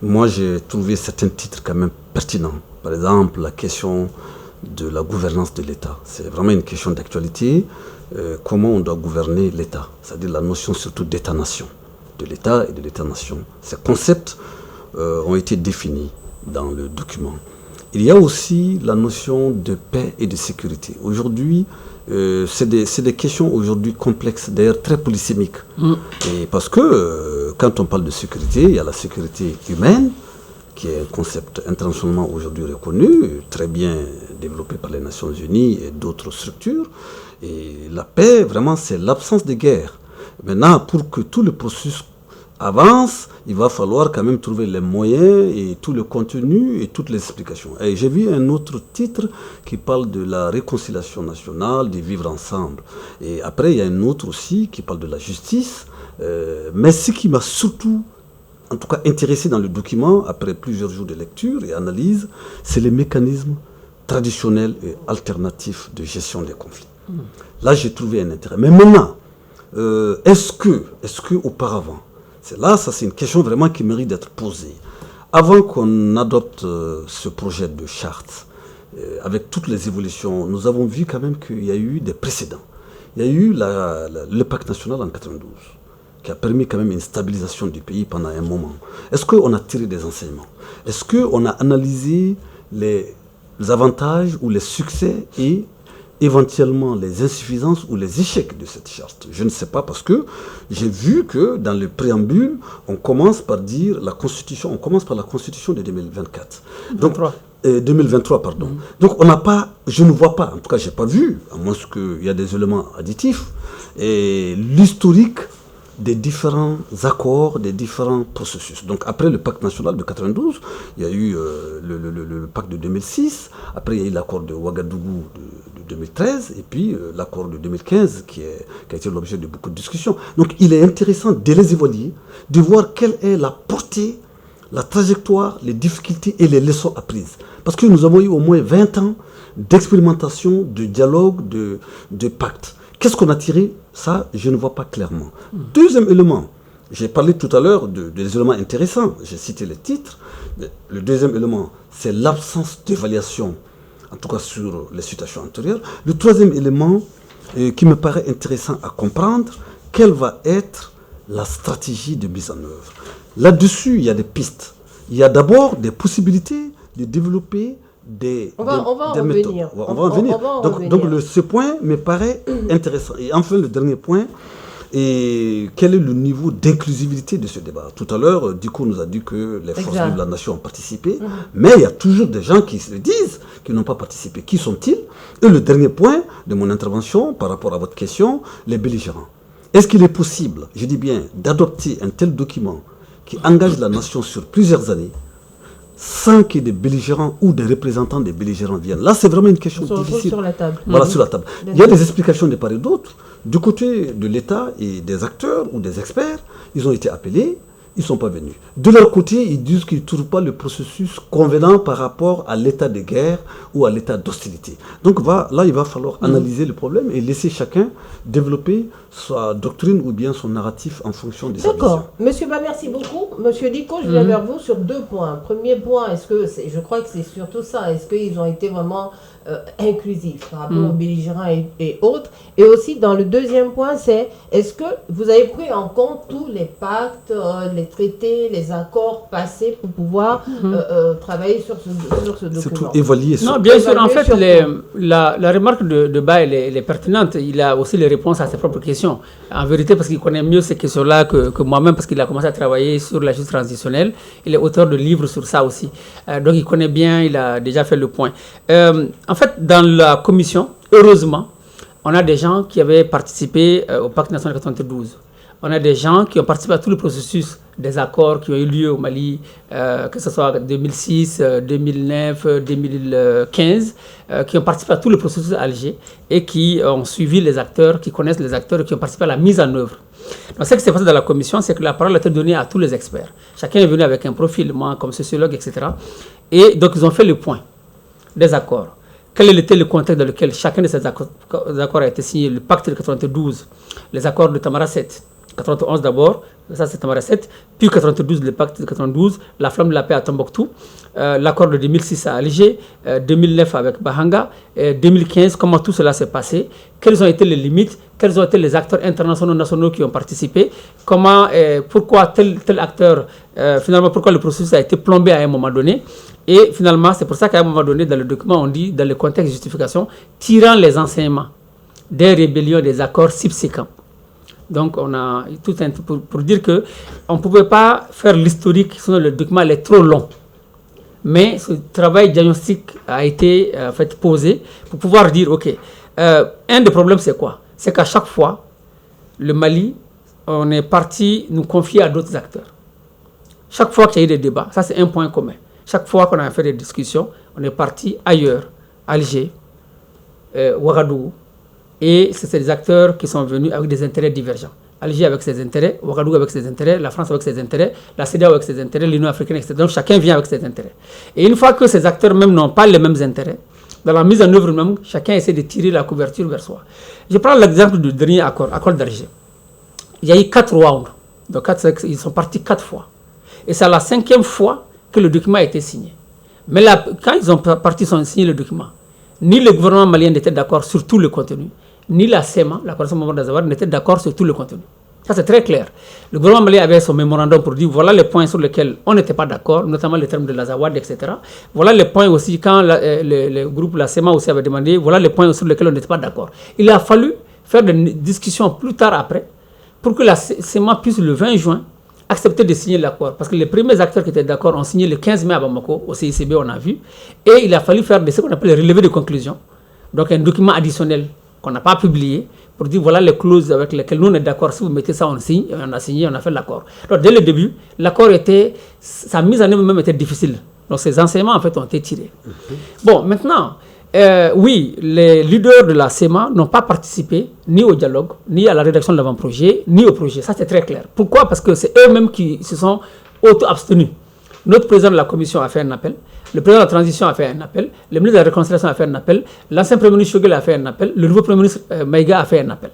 moi, j'ai trouvé certains titres quand même pertinents. Par exemple, la question de la gouvernance de l'État. C'est vraiment une question d'actualité. Comment on doit gouverner l'État, c'est-à-dire la notion surtout d'État-nation. de l'État et de l'État-nation. Ces concepts ont été définis dans le document. Il y a aussi la notion de paix et de sécurité. Aujourd'hui, c'est des questions aujourd'hui complexes, d'ailleurs très polysémiques. Et parce que quand on parle de sécurité, il y a la sécurité humaine, qui est un concept internationalement aujourd'hui reconnu, très bien développé par les Nations Unies et d'autres structures. Et la paix, vraiment, c'est l'absence de guerre. Maintenant, pour que tout le processus avance, il va falloir quand même trouver les moyens et tout le contenu et toutes les explications. Et j'ai vu un autre titre qui parle de la réconciliation nationale, du vivre ensemble. Et après, il y a un autre aussi qui parle de la justice. Mais ce qui m'a surtout, en tout cas intéressé dans le document, après plusieurs jours de lecture et analyse, c'est les mécanismes traditionnels et alternatifs de gestion des conflits. Là, j'ai trouvé un intérêt. Mais maintenant, est-ce que auparavant, c'est une question vraiment qui mérite d'être posée. Avant qu'on adopte ce projet de charte, avec toutes les évolutions, nous avons vu quand même qu'il y a eu des précédents. Il y a eu le pacte national en 1992, qui a permis quand même une stabilisation du pays pendant un moment. Est-ce qu'on a tiré des enseignements? Est-ce qu'on a analysé les avantages ou les succès et éventuellement les insuffisances ou les échecs de cette charte? Je ne sais pas, parce que j'ai vu que dans le préambule, on commence par dire la Constitution, on commence par la Constitution de 2024. Donc, 2023, pardon. Donc je ne vois pas, en tout cas je n'ai pas vu, à moins qu'il y a des éléments additifs, et l'historique des différents accords, des différents processus. Donc après le pacte national de 92, il y a eu le pacte de 2006, après il y a eu l'accord de Ouagadougou de 2013, et puis l'accord de 2015 qui a été l'objet de beaucoup de discussions. Donc il est intéressant de les évaluer, de voir quelle est la portée, la trajectoire, les difficultés et les leçons apprises. Parce que nous avons eu au moins 20 ans d'expérimentation, de dialogue, de pacte. Qu'est-ce qu'on a tiré? Ça, je ne vois pas clairement. Deuxième élément, j'ai parlé tout à l'heure des éléments intéressants, j'ai cité les titres. Le deuxième élément, c'est l'absence d'évaluation, en tout cas sur les situations antérieures. Le troisième élément, qui me paraît intéressant à comprendre, quelle va être la stratégie de mise en œuvre. Là-dessus, il y a des pistes. Il y a d'abord des possibilités de développer des méthodes. On va en venir. Donc ce point me paraît intéressant. Et enfin, le dernier point, quel est le niveau d'inclusivité de ce débat? Tout à l'heure, Diko nous a dit que les forces vives de la nation ont participé, mais il y a toujours des gens qui se disent qu'ils n'ont pas participé. Qui sont-ils? Et le dernier point de mon intervention, par rapport à votre question, les belligérants. Est-ce qu'il est possible, je dis bien, d'adopter un tel document qui engage la nation sur plusieurs années, sans que des belligérants ou des représentants des belligérants viennent? Là, c'est vraiment une question difficile. Sur la table. Voilà, sur la table. Il y a des explications de part et d'autre. Du côté de l'État et des acteurs ou des experts, ils ont été appelés, ils ne sont pas venus. De leur côté, ils disent qu'ils ne trouvent pas le processus convenant par rapport à l'état de guerre ou à l'état d'hostilité. Donc là, il va falloir analyser le problème et laisser chacun développer sa doctrine ou bien son narratif en fonction des vision. D'accord. Monsieur, merci beaucoup. Monsieur Diko, je viens vers vous sur 2 points. Premier point, je crois que c'est surtout ça, est-ce qu'ils ont été vraiment inclusifs par rapport aux belligérants et autres? Et aussi, dans le deuxième point, c'est est-ce que vous avez pris en compte tous les pactes, les traités, les accords passés pour pouvoir travailler sur ce document? C'est tout évaluer. Non, bien sûr, en fait, la remarque de Ba, elle est pertinente. Il a aussi les réponses à ses propres questions. En vérité, parce qu'il connaît mieux ces questions-là que moi-même, parce qu'il a commencé à travailler sur la justice transitionnelle. Il est auteur de livres sur ça aussi. Donc, il connaît bien, il a déjà fait le point. En fait, dans la commission, heureusement, on a des gens qui avaient participé au pacte national 92. On a des gens qui ont participé à tout le processus des accords qui ont eu lieu au Mali, que ce soit 2006, 2009, 2015, qui ont participé à tout le processus à Alger et qui ont suivi les acteurs, qui connaissent les acteurs et qui ont participé à la mise en œuvre. Donc, ce qui s'est passé dans la commission, c'est que la parole a été donnée à tous les experts. Chacun est venu avec un profil, moi comme sociologue, etc. Et donc, ils ont fait le point des accords. Quel était le contexte dans lequel chacun de ces accords a été signé? Le pacte de 92, les accords de Tamaracet, 91 d'abord, ça c'est Tamara 7, puis 92, le pacte de 92, la flamme de la paix à Tombouctou, l'accord de 2006 à Alger, 2009 avec Bahanga, 2015, comment tout cela s'est passé, quelles ont été les limites, quels ont été les acteurs internationaux, nationaux qui ont participé, comment, pourquoi tel acteur, finalement pourquoi le processus a été plombé à un moment donné. Et finalement, c'est pour ça qu'à un moment donné, dans le document, on dit, dans le contexte de justification, tirant les enseignements des rébellions, des accords subséquents. Donc, on a tout un pour dire qu'on ne pouvait pas faire l'historique, sinon le document est trop long. Mais ce travail diagnostique a été posé pour pouvoir dire, OK, un des problèmes, c'est quoi? C'est qu'à chaque fois, le Mali, on est parti nous confier à d'autres acteurs. Chaque fois qu'il y a eu des débats, ça c'est un point commun. Chaque fois qu'on a fait des discussions, on est parti ailleurs, Alger, Ouagadougou. Et c'est des acteurs qui sont venus avec des intérêts divergents. Alger avec ses intérêts, Ouagadougou avec ses intérêts, la France avec ses intérêts, la CEDEAO avec ses intérêts, l'Union africaine, etc. Donc chacun vient avec ses intérêts. Et une fois que ces acteurs même n'ont pas les mêmes intérêts, dans la mise en œuvre même, chacun essaie de tirer la couverture vers soi. Je prends l'exemple du dernier accord d'Alger. Il y a eu 4 rounds. Donc ils sont partis 4 fois. Et c'est la 5e fois que le document a été signé. Mais là, quand ils ont parti signer le document, ni le gouvernement malien n'était d'accord sur tout le contenu, ni la CEMA, la coalition Mohamed Azawad, n'était d'accord sur tout le contenu. Ça, c'est très clair. Le gouvernement malien avait son mémorandum pour dire voilà les points sur lesquels on n'était pas d'accord, notamment les termes de l'Azawad, etc. Voilà les points aussi, quand le groupe, la CEMA aussi avait demandé, voilà les points sur lesquels on n'était pas d'accord. Il a fallu faire des discussions plus tard après pour que la CEMA puisse, le 20 juin, accepter de signer l'accord. Parce que les premiers acteurs qui étaient d'accord ont signé le 15 mai à Bamako, au CICB, on a vu. Et il a fallu faire ce qu'on appelle les relevés de conclusion. Donc un document additionnel qu'on n'a pas publié pour dire voilà les clauses avec lesquelles nous on est d'accord. Si vous mettez ça, on signe. Et on a signé, on a fait l'accord. Donc dès le début, l'accord sa mise en œuvre même était difficile. Donc ces enseignements en fait ont été tirés. Bon, maintenant, oui, les leaders de la CEMA n'ont pas participé ni au dialogue, ni à la rédaction de l'avant-projet, ni au projet. Ça, c'est très clair. Pourquoi? Parce que c'est eux-mêmes qui se sont auto-abstenus. Notre président de la commission a fait un appel, le président de la transition a fait un appel, le ministre de la réconciliation a fait un appel, l'ancien premier ministre Choguel a fait un appel, le nouveau premier ministre Maïga a fait un appel.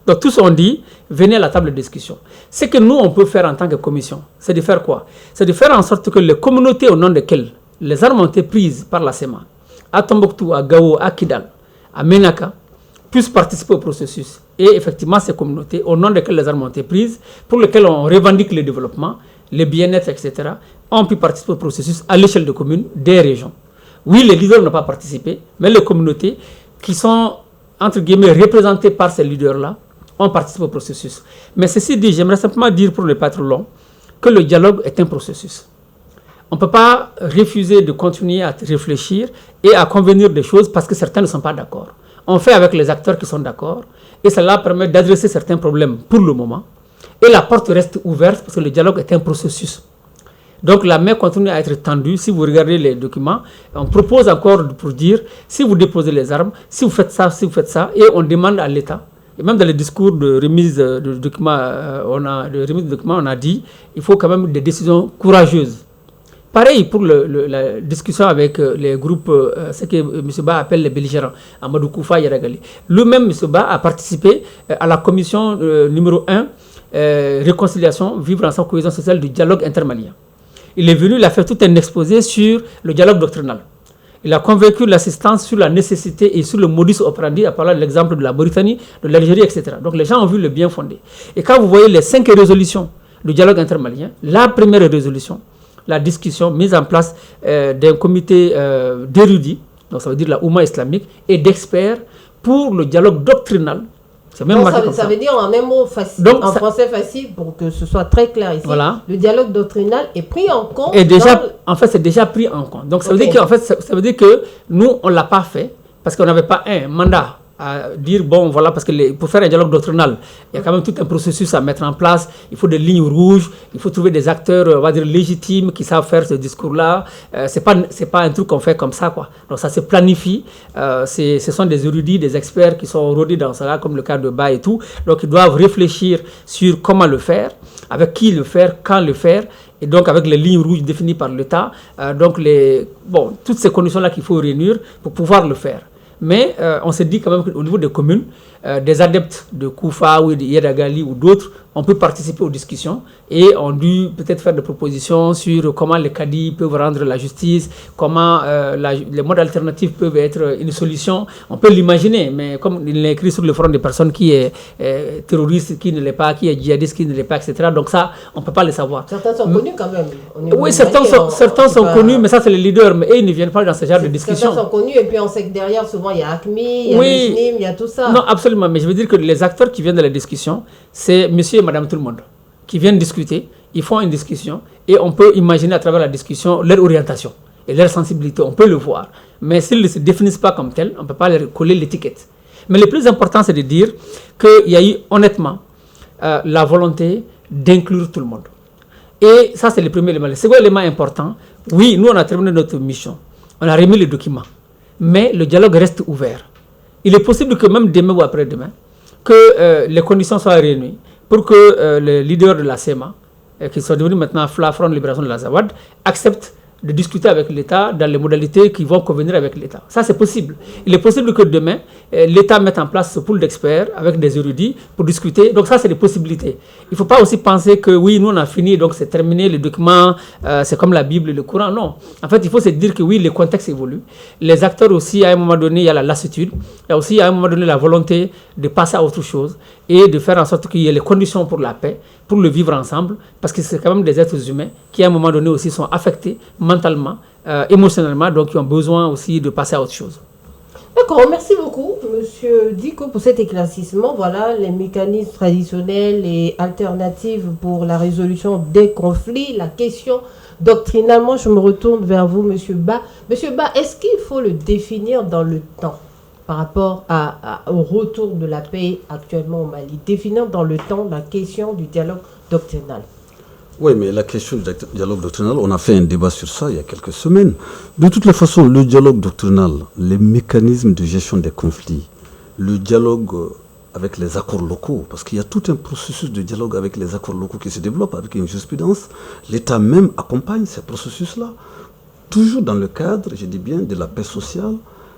Donc tous ont dit, venez à la table de discussion. Ce que nous, on peut faire en tant que commission, c'est de faire quoi? C'est de faire en sorte que les communautés au nom desquelles les armes ont été prises par la CEMA, à Tombouctou, à Gao, à Kidal, à Menaka, puissent participer au processus. Et effectivement, ces communautés, au nom desquelles les armes ont été prises, pour lesquelles on revendique le développement, le bien-être, etc., ont pu participer au processus à l'échelle de communes, des régions. Oui, les leaders n'ont pas participé, mais les communautés qui sont, entre guillemets, représentées par ces leaders-là, ont participé au processus. Mais ceci dit, j'aimerais simplement dire pour ne pas être long, que le dialogue est un processus. On ne peut pas refuser de continuer à réfléchir et à convenir des choses parce que certains ne sont pas d'accord. On fait avec les acteurs qui sont d'accord et cela permet d'adresser certains problèmes pour le moment. Et la porte reste ouverte parce que le dialogue est un processus. Donc la main continue à être tendue. Si vous regardez les documents, on propose encore pour dire si vous déposez les armes, si vous faites ça, et on demande à l'État. Et même dans les discours de remise de documents, on a dit il faut quand même des décisions courageuses. Pareil pour la discussion avec les groupes, ce que M. Ba appelle les belligérants, Amadou Koufa Yaragali. Lui-même, M. Ba a participé à la commission numéro 1, réconciliation, vivre ensemble, cohésion sociale du dialogue intermalien. Il est venu, il a fait tout un exposé sur le dialogue doctrinal. Il a convaincu l'assistance sur la nécessité et sur le modus operandi, à parler de l'exemple de la Mauritanie, de l'Algérie, etc. Donc les gens ont vu le bien fondé. Et quand vous voyez les 5 résolutions du dialogue intermalien, la première résolution, la discussion mise en place d'un comité d'érudits, donc ça veut dire la Oumma islamique, et d'experts pour le dialogue doctrinal. C'est même donc ça veut dire en un mot facile, donc, français facile, pour que ce soit très clair ici. Voilà. Le dialogue doctrinal est pris en compte. Et déjà, en fait, c'est déjà pris en compte. Donc ça veut dire qu'en fait, ça veut dire que nous, on ne l'a pas fait parce qu'on n'avait pas un mandat à dire, bon, voilà, parce que pour faire un dialogue doctrinal, il y a quand même tout un processus à mettre en place. Il faut des lignes rouges, il faut trouver des acteurs, on va dire, légitimes qui savent faire ce discours-là. C'est pas un truc qu'on fait comme ça, quoi. Donc ça se planifie. Ce sont des érudits, des experts qui sont rodés dans ça, comme le cas de Ba et tout. Donc ils doivent réfléchir sur comment le faire, avec qui le faire, quand le faire. Et donc avec les lignes rouges définies par l'État. Donc toutes ces conditions-là qu'il faut réunir pour pouvoir le faire. Mais on s'est dit quand même qu'au niveau des communes, des adeptes de Koufa ou de Yedagali ou d'autres, on peut participer aux discussions et on dû peut-être faire des propositions sur comment les cadis peuvent rendre la justice, comment les modes alternatifs peuvent être une solution. On peut l'imaginer, mais comme il est écrit sur le front des personnes qui est terroriste, qui ne l'est pas, qui est djihadiste, qui ne l'est pas, etc. Donc ça, on ne peut pas le savoir. Certains sont connus quand même. Oui, certains sont connus, mais ça c'est les leaders, mais ils ne viennent pas dans ce genre de discussion. Certains sont connus et puis on sait que derrière, souvent, il y a ACMI, il y a Muslim, il y a tout ça. Non, absolument, mais je veux dire que les acteurs qui viennent de la discussion, c'est monsieur et madame tout le monde qui viennent discuter, ils font une discussion et on peut imaginer à travers la discussion leur orientation et leur sensibilité, on peut le voir. Mais s'ils ne se définissent pas comme tels, on ne peut pas leur coller l'étiquette. Mais le plus important, c'est de dire qu'il y a eu honnêtement la volonté d'inclure tout le monde. Et ça, c'est le premier élément. Le second élément important, oui, nous, on a terminé notre mission. On a remis les documents. Mais le dialogue reste ouvert. Il est possible que même demain ou après-demain, que les conditions soient réunies pour que les leaders de la SEMA, qui sont devenus maintenant Front de Libération de l'Azawad, acceptent de discuter avec l'État dans les modalités qui vont convenir avec l'État. Ça, c'est possible. Il est possible que demain, l'État mette en place ce pool d'experts avec des érudits pour discuter. Donc ça, c'est des possibilités. Il ne faut pas aussi penser que oui, nous, on a fini, donc c'est terminé, les documents, c'est comme la Bible, le Coran. Non. En fait, il faut se dire que oui, le contexte évolue. Les acteurs aussi, à un moment donné, il y a la lassitude. Il y a aussi, à un moment donné, la volonté de passer à autre chose et de faire en sorte qu'il y ait les conditions pour la paix, pour le vivre ensemble, parce que c'est quand même des êtres humains qui, à un moment donné, aussi sont affectés mentalement, émotionnellement, donc qui ont besoin aussi de passer à autre chose. D'accord, merci beaucoup, Monsieur Diko, pour cet éclaircissement. Voilà les mécanismes traditionnels et alternatifs pour la résolution des conflits, la question doctrinale. Moi, je me retourne vers vous, Monsieur Ba. Monsieur Ba, est-ce qu'il faut le définir dans le temps par rapport au retour de la paix actuellement au Mali? Définir dans le temps la question du dialogue doctrinal. Oui, mais la question du dialogue doctrinal, on a fait un débat sur ça il y a quelques semaines. De toutes les façons, le dialogue doctrinal, les mécanismes de gestion des conflits, le dialogue avec les accords locaux, parce qu'il y a tout un processus de dialogue avec les accords locaux qui se développe avec une jurisprudence. L'État même accompagne ces processus-là, toujours dans le cadre, je dis bien, de la paix sociale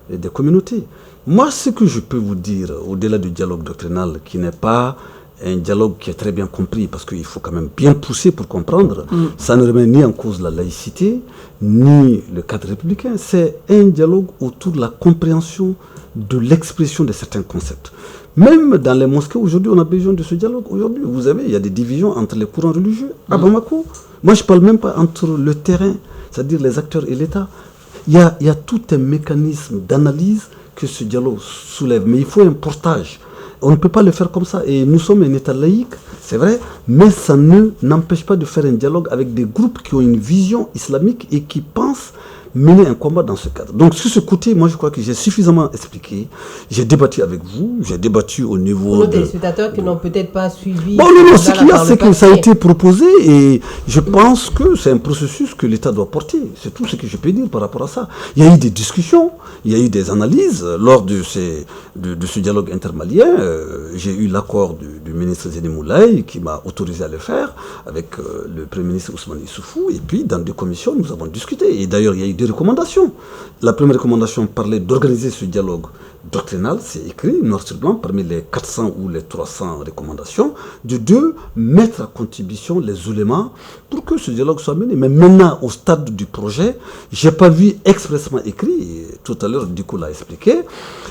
et des communautés. Moi, ce que je peux vous dire, au-delà du dialogue doctrinal, qui n'est pas un dialogue qui est très bien compris, parce qu'il faut quand même bien pousser pour comprendre, ça ne remet ni en cause la laïcité, ni le cadre républicain. C'est un dialogue autour de la compréhension de l'expression de certains concepts. Même dans les mosquées, aujourd'hui, on a besoin de ce dialogue. Aujourd'hui, vous savez, il y a des divisions entre les courants religieux à Bamako. Moi, je ne parle même pas entre le terrain, c'est-à-dire les acteurs et l'État. Il y a tout un mécanisme d'analyse que ce dialogue soulève. Mais il faut un portage. On ne peut pas le faire comme ça. Et nous sommes un État laïque, c'est vrai, mais ça n'empêche pas de faire un dialogue avec des groupes qui ont une vision islamique et qui pensent mener un combat dans ce cadre. Donc sur ce côté, moi je crois que j'ai suffisamment expliqué. J'ai débattu avec vous, j'ai débattu au niveau pour nos téléspectateurs qui n'ont peut-être pas suivi. Bon, non, ce qu'il y a, c'est que ça a été proposé et je pense que c'est un processus que l'État doit porter. C'est tout ce que je peux dire par rapport à ça. Il y a eu des discussions, il y a eu des analyses lors de ce dialogue intermalien. J'ai eu l'accord du ministre Zéné Moulaye qui m'a autorisé à le faire avec le Premier ministre Ousmane Issoufou. Et puis dans deux commissions, nous avons discuté. Et d'ailleurs, il y a eu des recommandations. La première recommandation parlait d'organiser ce dialogue doctrinal, c'est écrit noir sur blanc parmi les 400 ou les 300 recommandations. De deux, mettre à contribution les oulémas pour que ce dialogue soit mené. Mais maintenant, au stade du projet, je n'ai pas vu expressement écrit, et tout à l'heure, Diko l'a expliqué,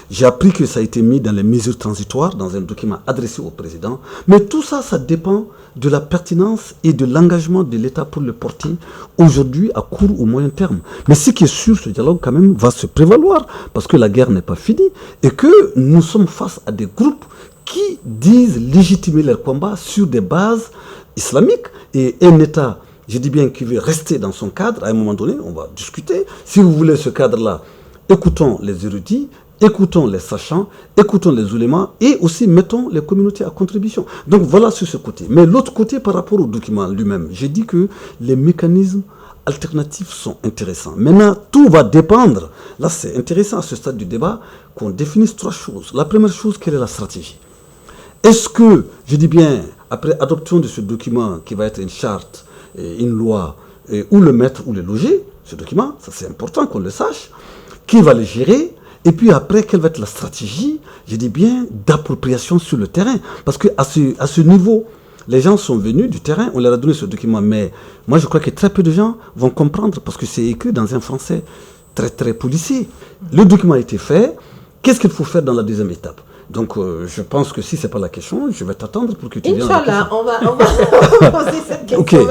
j'ai appris que ça a été mis dans les mesures transitoires, dans un document adressé au président. Mais tout ça, ça dépend de la pertinence et de l'engagement de l'État pour le porter aujourd'hui à court ou moyen terme. Mais ce qui est sûr, ce dialogue quand même va se prévaloir parce que la guerre n'est pas finie et que nous sommes face à des groupes qui disent légitimer leur combat sur des bases islamiques et un État, je dis bien, qui veut rester dans son cadre. À un moment donné, on va discuter. Si vous voulez ce cadre-là, écoutons les érudits, écoutons les sachants, écoutons les oulémas et aussi mettons les communautés à contribution. Donc voilà sur ce côté. Mais l'autre côté par rapport au document lui-même, j'ai dit que les mécanismes alternatifs sont intéressants. Maintenant, tout va dépendre. Là, c'est intéressant à ce stade du débat qu'on définisse trois choses. La première chose, quelle est la stratégie? Est-ce que, je dis bien, après adoption de ce document qui va être une charte, une loi, où le mettre ou le loger, ce document, ça c'est important qu'on le sache, qui va le gérer? Et puis après, quelle va être la stratégie, je dis bien, d'appropriation sur le terrain. Parce qu'à ce niveau, les gens sont venus du terrain, on leur a donné ce document. Mais moi, je crois que très peu de gens vont comprendre parce que c'est écrit dans un français très, très policier. Le document a été fait. Qu'est-ce qu'il faut faire dans la deuxième étape? Donc, je pense que si ce n'est pas la question, je vais t'attendre pour que tu viennes. Inch'Allah, on va poser cette question. Okay.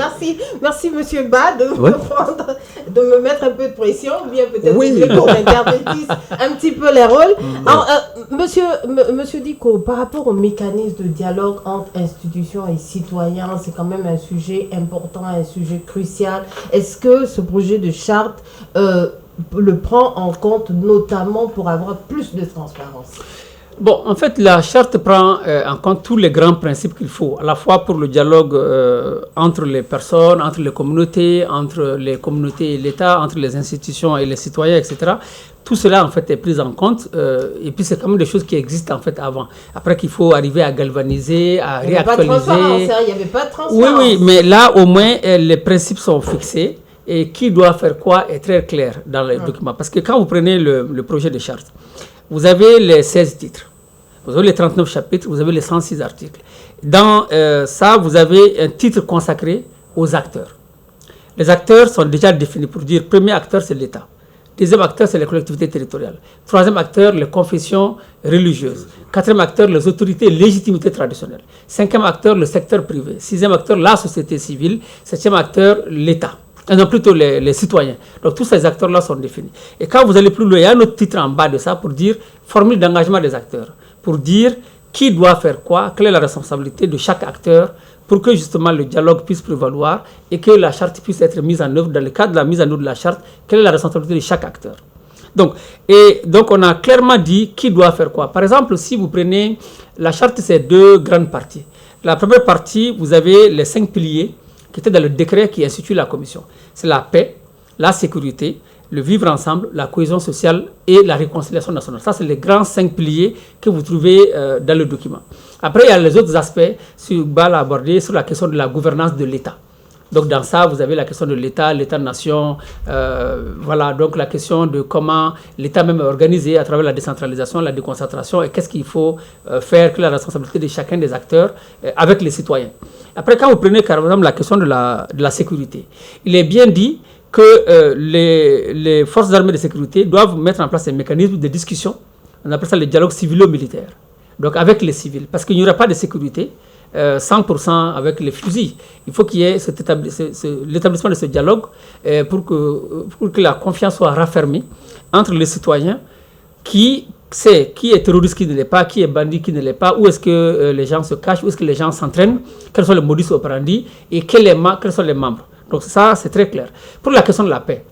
Merci M. Ba de me mettre un peu de pression, ou bien peut-être qu'on intervertisse un petit peu les rôles. Alors, monsieur Dicko, par rapport au mécanisme de dialogue entre institutions et citoyens, c'est quand même un sujet important, un sujet crucial. Est-ce que ce projet de charte le prend en compte, notamment pour avoir plus de transparence? Bon, en fait, la charte prend en compte tous les grands principes qu'il faut, à la fois pour le dialogue entre les personnes, entre les communautés et l'État, entre les institutions et les citoyens, etc. Tout cela, en fait, est pris en compte. Et puis, c'est quand même des choses qui existent, en fait, avant. Après qu'il faut arriver à galvaniser, à réactualiser. Il n'y avait pas de transparence. Oui, mais là, au moins, les principes sont fixés. Et qui doit faire quoi est très clair dans les documents. Parce que quand vous prenez le projet de charte, vous avez les 16 titres. Vous avez les 39 chapitres, vous avez les 106 articles. Dans ça, vous avez un titre consacré aux acteurs. Les acteurs sont déjà définis pour dire, premier acteur, c'est l'État. Deuxième acteur, c'est les collectivités territoriales. Troisième acteur, les confessions religieuses. Quatrième acteur, les autorités et légitimités traditionnelles. Cinquième acteur, le secteur privé. Sixième acteur, la société civile. Septième acteur, l'État. Non, plutôt les citoyens. Donc tous ces acteurs-là sont définis. Et quand vous allez plus loin, il y a un autre titre en bas de ça pour dire formule d'engagement des acteurs. Pour dire qui doit faire quoi, quelle est la responsabilité de chaque acteur pour que justement le dialogue puisse prévaloir et que la charte puisse être mise en œuvre. Dans le cadre de la mise en œuvre de la charte, quelle est la responsabilité de chaque acteur. Donc on a clairement dit qui doit faire quoi. Par exemple, si vous prenez la charte, c'est deux grandes parties. La première partie, vous avez les 5 piliers qui étaient dans le décret qui institue la commission. C'est la paix, la sécurité, le vivre ensemble, la cohésion sociale et la réconciliation nationale. Ça, c'est les grands 5 piliers que vous trouvez dans le document. Après, il y a les autres aspects, sur Bal a abordé, sur la question de la gouvernance de l'État. Donc, dans ça, vous avez la question de l'État, l'État-nation, voilà, donc la question de comment l'État même est organisé à travers la décentralisation, la déconcentration, et qu'est-ce qu'il faut faire, que la responsabilité de chacun des acteurs avec les citoyens. Après, quand vous prenez, par exemple, la question de la sécurité, il est bien dit que les forces armées de sécurité doivent mettre en place un mécanisme de discussion, on appelle ça le dialogue civilo-militaire, donc avec les civils, parce qu'il n'y aura pas de sécurité 100% avec les fusils. Il faut qu'il y ait l'établissement de ce dialogue pour que la confiance soit raffermie entre les citoyens qui sait qui est terroriste, qui ne l'est pas, qui est bandit, qui ne l'est pas, où est-ce que les gens se cachent, où est-ce que les gens s'entraînent, quels sont les modus operandi et quels sont les membres. Donc ça, c'est très clair. Pour la question de la paix,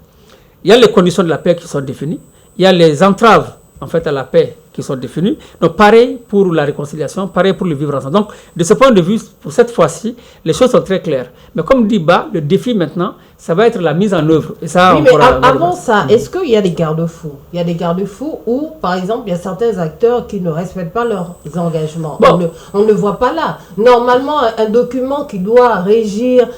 il y a les conditions de la paix qui sont définies, il y a les entraves en fait à la paix qui sont définies. Donc pareil pour la réconciliation, pareil pour le vivre ensemble. Donc de ce point de vue, pour cette fois-ci, les choses sont très claires. Mais comme dit Ba, le défi maintenant, ça va être la mise en œuvre. Et ça, oui, mais avant ça, est-ce qu'il y a des garde-fous? Il y a des garde-fous où, par exemple, il y a certains acteurs qui ne respectent pas leurs engagements. Bon. On ne le voit pas là. Normalement, un document qui doit régir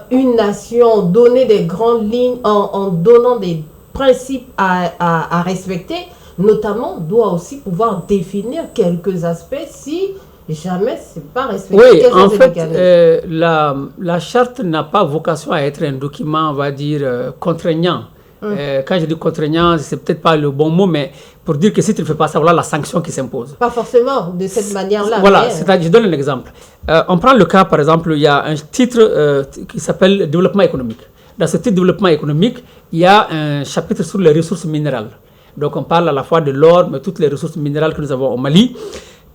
une nation, donner des grandes lignes en donnant des principes à respecter, notamment, doit aussi pouvoir définir quelques aspects si jamais ce n'est pas respecté. Oui, en fait, la charte n'a pas vocation à être un document, on va dire, contraignant. Quand je dis contraignant, c'est peut-être pas le bon mot, mais pour dire que si tu ne fais pas ça, voilà la sanction qui s'impose. Pas forcément de cette manière-là. Voilà, je donne un exemple. On prend le cas, par exemple, il y a un titre qui s'appelle développement économique. Dans ce titre développement économique, il y a un chapitre sur les ressources minérales. Donc on parle à la fois de l'or, mais toutes les ressources minérales que nous avons au Mali.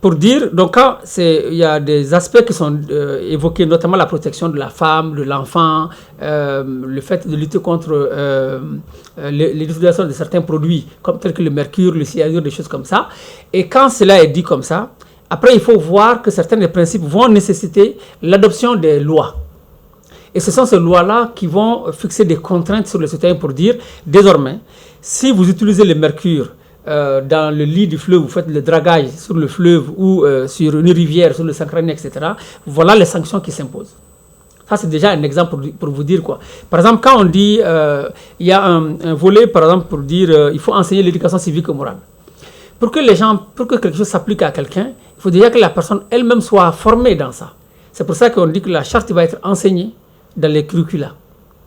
Pour dire, donc quand il y a des aspects qui sont évoqués, notamment la protection de la femme, de l'enfant, le fait de lutter contre l'utilisation de certains produits, comme tels que le mercure, le cyanure, des choses comme ça. Et quand cela est dit comme ça, après il faut voir que certains des principes vont nécessiter l'adoption des lois. Et ce sont ces lois-là qui vont fixer des contraintes sur les citoyens pour dire, désormais, si vous utilisez le mercure dans le lit du fleuve, vous faites le dragage sur le fleuve ou sur une rivière, sur le Sankrané, etc., voilà les sanctions qui s'imposent. Ça, c'est déjà un exemple pour vous dire quoi. Par exemple, quand on dit, il y a un volet, par exemple, pour dire il faut enseigner l'éducation civique et morale. pour que quelque chose s'applique à quelqu'un, il faut déjà que la personne elle-même soit formée dans ça. C'est pour ça qu'on dit que la charte va être enseignée dans les curricula.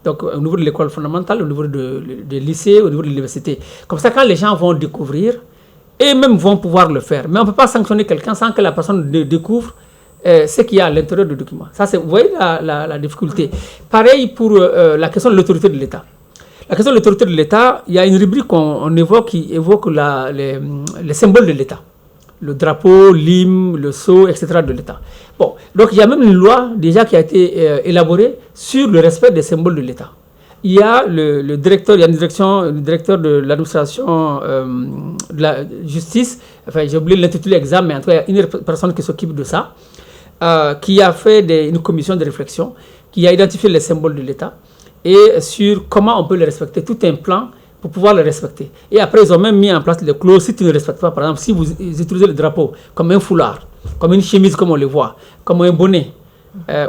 Donc, au niveau de l'école fondamentale, au niveau des lycées, au niveau de l'université. Comme ça, quand les gens vont découvrir, et même vont pouvoir le faire. Mais on ne peut pas sanctionner quelqu'un sans que la personne découvre ce qu'il y a à l'intérieur du document. Ça, vous voyez la difficulté. Pareil pour la question de l'autorité de l'État. La question de l'autorité de l'État, il y a une rubrique qu'on évoque qui évoque les symboles de l'État. Le drapeau, l'hymne, le sceau, etc. de l'État. Bon, donc il y a même une loi déjà qui a été élaborée sur le respect des symboles de l'État. Il y a le directeur, il y a le directeur de l'administration de la justice, enfin j'ai oublié l'intitulé exact, mais en tout cas il y a une personne qui s'occupe de ça, qui a fait une commission de réflexion, qui a identifié les symboles de l'État et sur comment on peut les respecter, tout un plan pour pouvoir les respecter. Et après, ils ont même mis en place les clauses. Si tu ne respectes pas, par exemple, si vous utilisez le drapeau comme un foulard, comme une chemise, comme on le voit, comme un bonnet,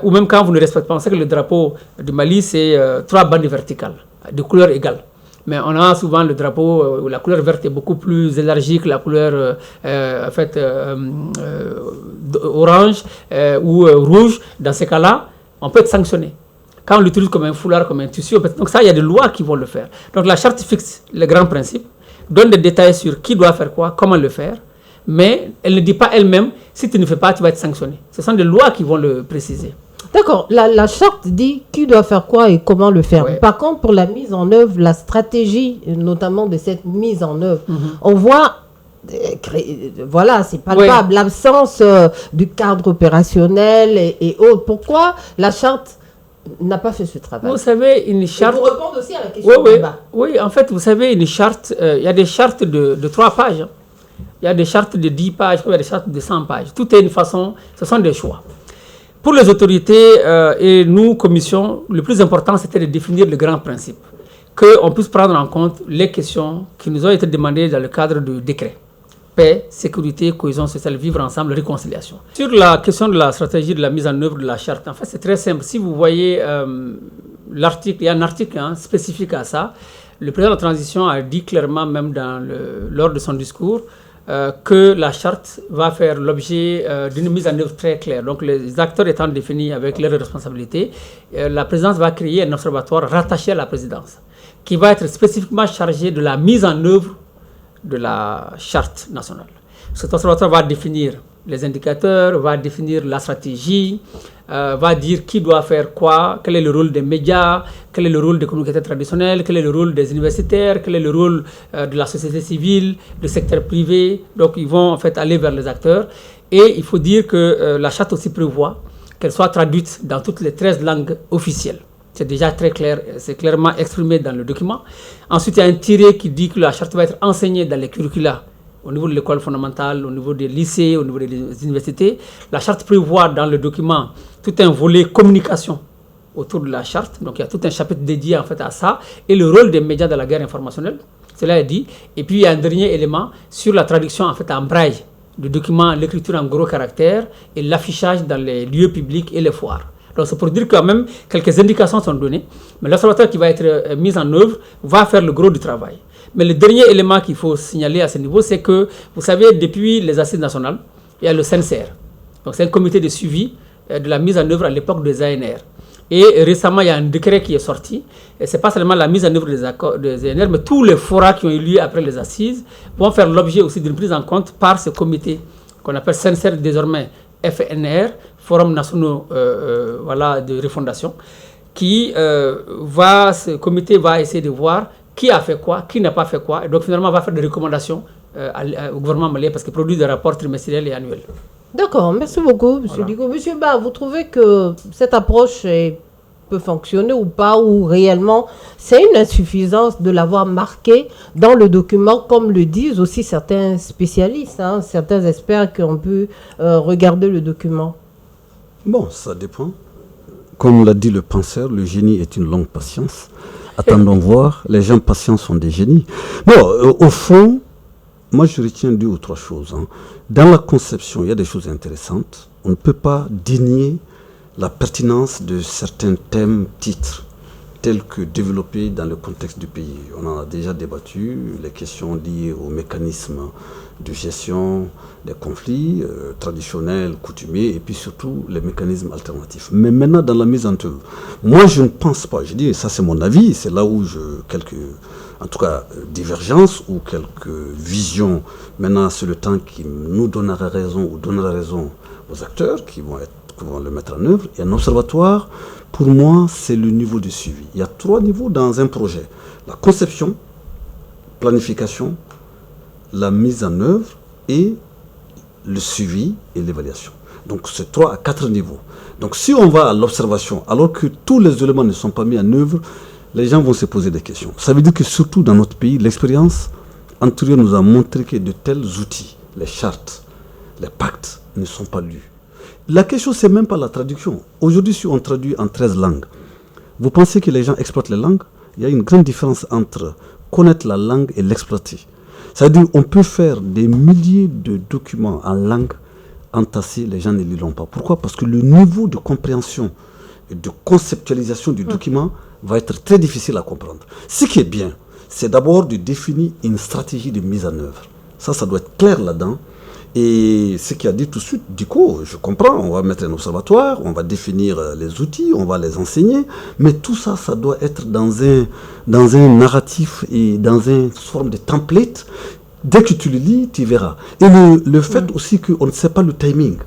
ou même quand vous ne respectez pas, on sait que le drapeau du Mali, c'est 3 bandes verticales, de couleurs égales. Mais on a souvent le drapeau où la couleur verte est beaucoup plus élargie que la couleur orange ou rouge. Dans ces cas-là, on peut être sanctionné. Quand on l'utilise comme un foulard, comme un tissu, donc ça, il y a des lois qui vont le faire. Donc la charte fixe les grands principes, donne des détails sur qui doit faire quoi, comment le faire, mais elle ne dit pas elle-même, si tu ne fais pas, tu vas être sanctionné. Ce sont des lois qui vont le préciser. D'accord, la charte dit qui doit faire quoi et comment le faire. Ouais. Par contre, pour la mise en œuvre, la stratégie, notamment de cette mise en œuvre, on voit... voilà, c'est palpable, l'absence du cadre opérationnel et autres. Pourquoi la charte n'a pas fait ce travail? Vous savez, une charte... Et vous répondez aussi à la question du bas. Oui, en fait, vous savez, une charte, il y a des chartes de 3 pages. Il y a des chartes de 10 pages, il y a des chartes de 100 pages. Tout est une façon, ce sont des choix. Pour les autorités et nous, commission, le plus important, c'était de définir le grand principe. Qu'on puisse prendre en compte les questions qui nous ont été demandées dans le cadre du décret. Paix, sécurité, cohésion sociale, vivre ensemble, réconciliation. Sur la question de la stratégie de la mise en œuvre de la charte, en fait, c'est très simple. Si vous voyez l'article, il y a un article spécifique à ça. Le président de la transition a dit clairement, même lors de son discours, que la charte va faire l'objet d'une mise en œuvre très claire. Donc, les acteurs étant définis avec leurs responsabilités, la présidence va créer un observatoire rattaché à la présidence, qui va être spécifiquement chargé de la mise en œuvre de la charte nationale. Cet observatoire va définir les indicateurs, va définir la stratégie, va dire qui doit faire quoi, quel est le rôle des médias, quel est le rôle des communicateurs traditionnels, quel est le rôle des universitaires, quel est le rôle de la société civile, du secteur privé. Donc ils vont en fait aller vers les acteurs. Et il faut dire que la charte aussi prévoit qu'elle soit traduite dans toutes les 13 langues officielles. C'est déjà très clair, c'est clairement exprimé dans le document. Ensuite, il y a un tiré qui dit que la charte va être enseignée dans les curricula, au niveau de l'école fondamentale, au niveau des lycées, au niveau des universités. La charte prévoit dans le document tout un volet communication autour de la charte. Donc, il y a tout un chapitre dédié en fait à ça. Et le rôle des médias dans la guerre informationnelle, cela est dit. Et puis, il y a un dernier élément sur la traduction en fait en braille du document, l'écriture en gros caractères et l'affichage dans les lieux publics et les foires. Donc, c'est pour dire que quand même quelques indications sont données, mais l'observatoire qui va être mis en œuvre va faire le gros du travail. Mais le dernier élément qu'il faut signaler à ce niveau, c'est que, vous savez, depuis les assises nationales, il y a le CNCR. Donc, c'est un comité de suivi de la mise en œuvre à l'époque des ANR. Et récemment, il y a un décret qui est sorti. Et ce n'est pas seulement la mise en œuvre des ANR, mais tous les forats qui ont eu lieu après les assises vont faire l'objet aussi d'une prise en compte par ce comité qu'on appelle CNCR désormais FNR, Forum national de refondation, ce comité va essayer de voir qui a fait quoi, qui n'a pas fait quoi, et donc finalement va faire des recommandations au gouvernement malien parce qu'il produit des rapports trimestriels et annuels. D'accord, merci beaucoup, M. Dicko. Monsieur Ba, vous trouvez que cette approche peut fonctionner ou pas, ou réellement c'est une insuffisance de l'avoir marqué dans le document, comme le disent aussi certains spécialistes, certains experts qui ont pu regarder le document? Bon, ça dépend. Comme l'a dit le penseur, le génie est une longue patience. Attendons voir, les gens patients sont des génies. Bon, au fond, moi je retiens 2 ou 3 choses. Dans la conception, il y a des choses intéressantes. On ne peut pas dénier la pertinence de certains thèmes, titres, tels que développés dans le contexte du pays. On en a déjà débattu, les questions liées au mécanisme de gestion des conflits traditionnels, coutumiers, et puis surtout les mécanismes alternatifs. Mais maintenant, dans la mise en œuvre, moi je ne pense pas, je dis, ça c'est mon avis, c'est là où quelques, en tout cas, divergences ou quelques visions, maintenant c'est le temps qui nous donnera raison ou donnera raison aux acteurs qui vont le mettre en œuvre. Et un observatoire, pour moi, c'est le niveau de suivi. Il y a 3 niveaux dans un projet. La conception, planification, la mise en œuvre et le suivi et l'évaluation. Donc c'est 3 à 4 niveaux. Donc si on va à l'observation, alors que tous les éléments ne sont pas mis en œuvre, les gens vont se poser des questions. Ça veut dire que surtout dans notre pays, l'expérience antérieure nous a montré que de tels outils, les chartes, les pactes, ne sont pas lus. La question, c'est même pas la traduction. Aujourd'hui, si on traduit en 13 langues, vous pensez que les gens exploitent les langues? Il y a une grande différence entre connaître la langue et l'exploiter. C'est-à-dire qu'on peut faire des milliers de documents en langue entassés, les gens ne les liront pas. Pourquoi? Parce que le niveau de compréhension et de conceptualisation du document va être très difficile à comprendre. Ce qui est bien, c'est d'abord de définir une stratégie de mise en œuvre. Ça doit être clair là-dedans. Et ce qui a dit tout de suite, du coup, je comprends, on va mettre un observatoire, on va définir les outils, on va les enseigner, mais tout ça, ça doit être dans un narratif et dans une forme de template. Dès que tu le lis, tu verras. Et le fait aussi qu'on ne sait pas le timing.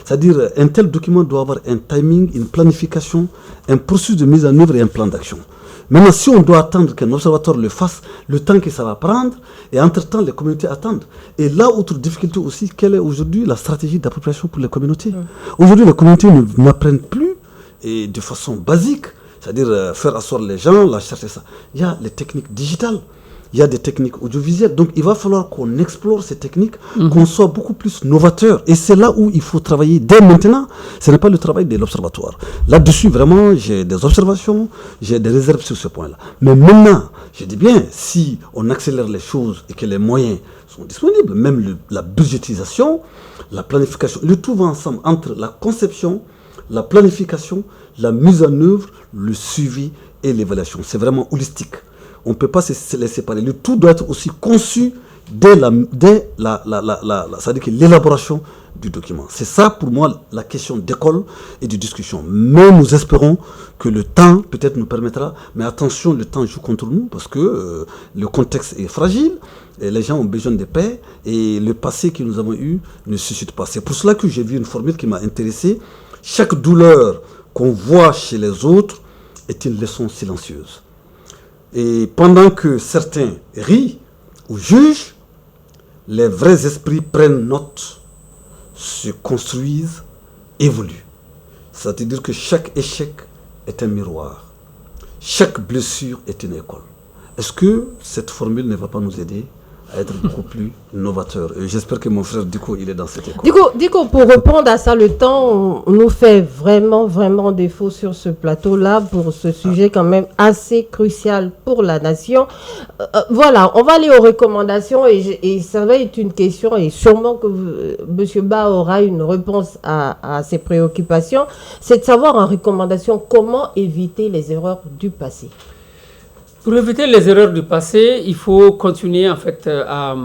C'est-à-dire, un tel document doit avoir un timing, une planification, un processus de mise en œuvre et un plan d'action. Maintenant, si on doit attendre qu'un observatoire le fasse, le temps que ça va prendre, et entre-temps, les communautés attendent. Et là, autre difficulté aussi, quelle est aujourd'hui la stratégie d'appropriation pour les communautés? Aujourd'hui, les communautés n'apprennent plus, et de façon basique, c'est-à-dire faire asseoir les gens, la chercher ça. Il y a les techniques digitales, il y a des techniques audiovisuelles. Donc, il va falloir qu'on explore ces techniques, qu'on soit beaucoup plus novateur. Et c'est là où il faut travailler dès maintenant. Ce n'est pas le travail de l'observatoire. Là-dessus, vraiment, j'ai des observations, j'ai des réserves sur ce point-là. Mais maintenant, je dis bien, si on accélère les choses et que les moyens sont disponibles, même la budgétisation, la planification, le tout va ensemble entre la conception, la planification, la mise en œuvre, le suivi et l'évaluation. C'est vraiment holistique. On ne peut pas se les séparer. Le tout doit être aussi conçu dès c'est-à-dire que l'élaboration du document. C'est ça pour moi la question d'école et de discussion. Mais nous espérons que le temps peut-être nous permettra, mais attention, le temps joue contre nous parce que le contexte est fragile, et les gens ont besoin de paix et le passé que nous avons eu ne suscite pas. C'est pour cela que j'ai vu une formule qui m'a intéressé. Chaque douleur qu'on voit chez les autres est une leçon silencieuse. Et pendant que certains rient ou jugent, les vrais esprits prennent note, se construisent, évoluent. C'est-à-dire que chaque échec est un miroir. Chaque blessure est une école. Est-ce que cette formule ne va pas nous aider à être beaucoup plus novateur? Et j'espère que mon frère Diko, il est dans cette école. Diko, pour répondre à ça, le temps nous fait vraiment défaut sur ce plateau-là pour ce sujet quand même assez crucial pour la nation. Voilà, on va aller aux recommandations et ça va être une question et sûrement que M. Ba aura une réponse à ses préoccupations. C'est de savoir en recommandation comment éviter les erreurs du passé. Pour éviter les erreurs du passé, il faut continuer en fait à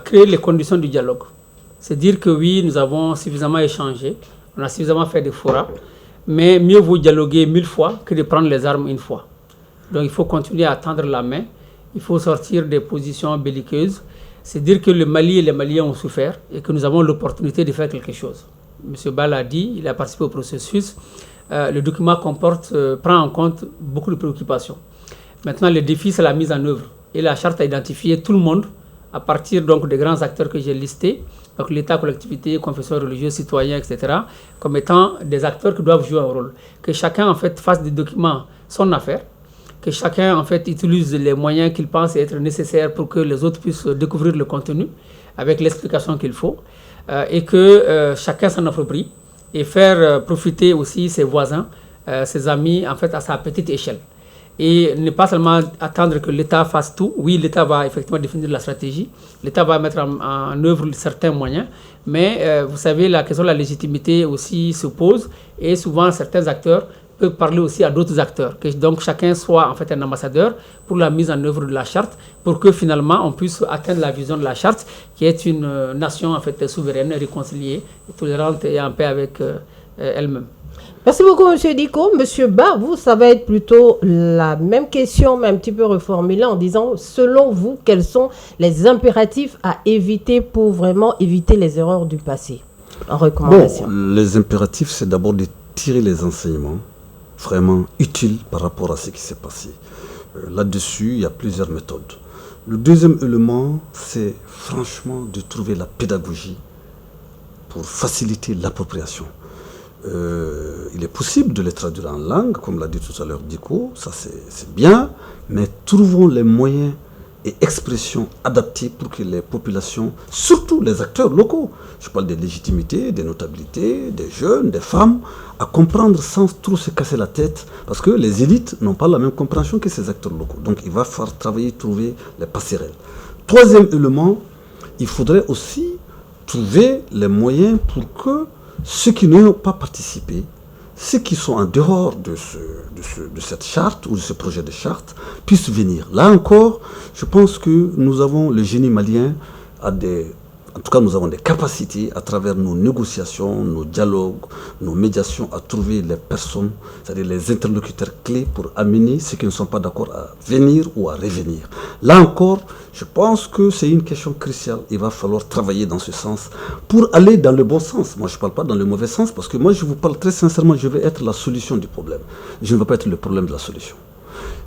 créer les conditions du dialogue. C'est dire que oui, nous avons suffisamment échangé, on a suffisamment fait des forats, mais mieux vaut dialoguer 1000 fois que de prendre les armes une fois. Donc il faut continuer à tendre la main, il faut sortir des positions belliqueuses. C'est dire que le Mali et les Maliens ont souffert et que nous avons l'opportunité de faire quelque chose. M. Ba l'a dit, il a participé au processus. Le document prend en compte beaucoup de préoccupations. Maintenant, le défi, c'est la mise en œuvre. Et la charte a identifié tout le monde, à partir donc des grands acteurs que j'ai listés, donc l'État, collectivité, confessions religieuses, citoyens, etc., comme étant des acteurs qui doivent jouer un rôle. Que chacun, en fait, fasse des documents son affaire, que chacun, en fait, utilise les moyens qu'il pense être nécessaires pour que les autres puissent découvrir le contenu, avec l'explication qu'il faut, et que chacun s'en approprie, et faire profiter aussi ses voisins, ses amis, en fait, à sa petite échelle. Et ne pas seulement attendre que l'État fasse tout. Oui, l'État va effectivement définir la stratégie, l'État va mettre en œuvre certains moyens, mais vous savez, la question de la légitimité aussi se pose, et souvent certains acteurs peut parler aussi à d'autres acteurs, que donc chacun soit en fait un ambassadeur pour la mise en œuvre de la charte, pour que finalement on puisse atteindre la vision de la charte, qui est une nation en fait souveraine, réconciliée, tolérante et en paix avec elle-même. Merci beaucoup, M. Diko. M. Ba, vous, ça va être plutôt la même question, mais un petit peu reformulée en disant, selon vous, quels sont les impératifs à éviter pour vraiment éviter les erreurs du passé en recommandation? Bon, les impératifs, c'est d'abord de tirer les enseignements vraiment utiles par rapport à ce qui s'est passé. Là-dessus, il y a plusieurs méthodes. Le deuxième élément, c'est franchement de trouver la pédagogie pour faciliter l'appropriation. Il est possible de les traduire en langue, comme l'a dit tout à l'heure Diko, ça c'est bien, mais trouvons les moyens et expressions adaptées pour que les populations, surtout les acteurs locaux, je parle des légitimités, des notabilités, des jeunes, des femmes, à comprendre sans trop se casser la tête, parce que les élites n'ont pas la même compréhension que ces acteurs locaux. Donc il va falloir travailler, trouver les passerelles. Troisième élément, il faudrait aussi trouver les moyens pour que ceux qui n'ont pas participé, ceux qui sont en dehors de cette charte ou de ce projet de charte, puissent venir. Là encore, je pense que nous avons le génie malien, en tout cas nous avons des capacités à travers nos négociations, nos dialogues, nos médiations à trouver les personnes, c'est-à-dire les interlocuteurs clés pour amener ceux qui ne sont pas d'accord à venir ou à revenir. Là encore, je pense que c'est une question cruciale. Il va falloir travailler dans ce sens pour aller dans le bon sens. Moi, je ne parle pas dans le mauvais sens parce que moi, je vous parle très sincèrement, je vais être la solution du problème. Je ne veux pas être le problème de la solution.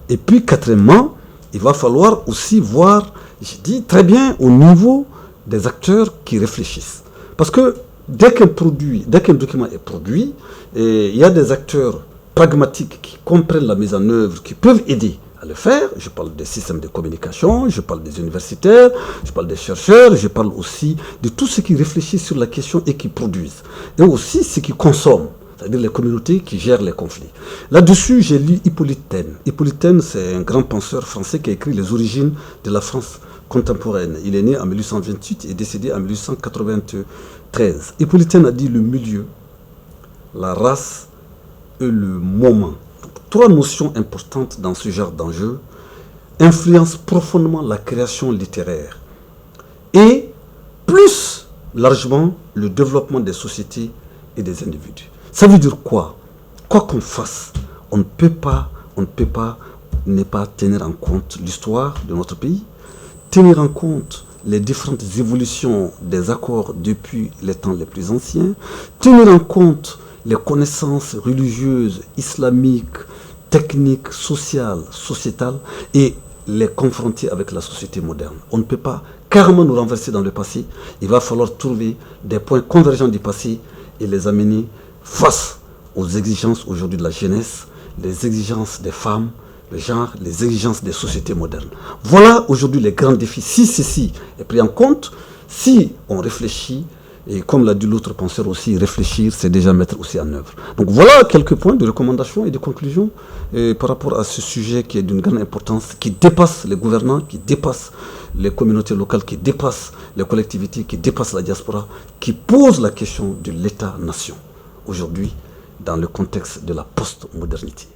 Et puis, quatrièmement, il va falloir aussi voir, je dis très bien, au niveau des acteurs qui réfléchissent. Parce que dès qu'un document est produit, il y a des acteurs pragmatiques qui comprennent la mise en œuvre, qui peuvent aider à le faire. Je parle des systèmes de communication, je parle des universitaires, je parle des chercheurs, je parle aussi de tous ceux qui réfléchissent sur la question et qui produisent. Et aussi ceux qui consomment, c'est-à-dire les communautés qui gèrent les conflits. Là-dessus, j'ai lu Hippolyte Taine. Hippolyte Taine, c'est un grand penseur français qui a écrit Les origines de la France contemporaine. Il est né en 1828 et décédé en 1893. Hippolyte Taine a dit le milieu, la race et le moment. Donc, trois notions importantes dans ce genre d'enjeu influencent profondément la création littéraire et plus largement le développement des sociétés et des individus. Ça veut dire quoi? Quoi qu'on fasse, on ne peut pas ne pas tenir en compte l'histoire de notre pays, tenir en compte les différentes évolutions des accords depuis les temps les plus anciens, tenir en compte les connaissances religieuses, islamiques, techniques, sociales, sociétales et les confronter avec la société moderne. On ne peut pas carrément nous renverser dans le passé. Il va falloir trouver des points convergents du passé et les amener face aux exigences aujourd'hui de la jeunesse, les exigences des femmes, le genre, les exigences des sociétés modernes. Voilà aujourd'hui les grands défis. Si ceci est pris en compte, si on réfléchit, et comme l'a dit l'autre penseur aussi, réfléchir, c'est déjà mettre aussi en œuvre. Donc voilà quelques points de recommandations et de conclusions par rapport à ce sujet qui est d'une grande importance, qui dépasse les gouvernants, qui dépasse les communautés locales, qui dépasse les collectivités, qui dépasse la diaspora, qui pose la question de l'État-nation aujourd'hui dans le contexte de la post-modernité.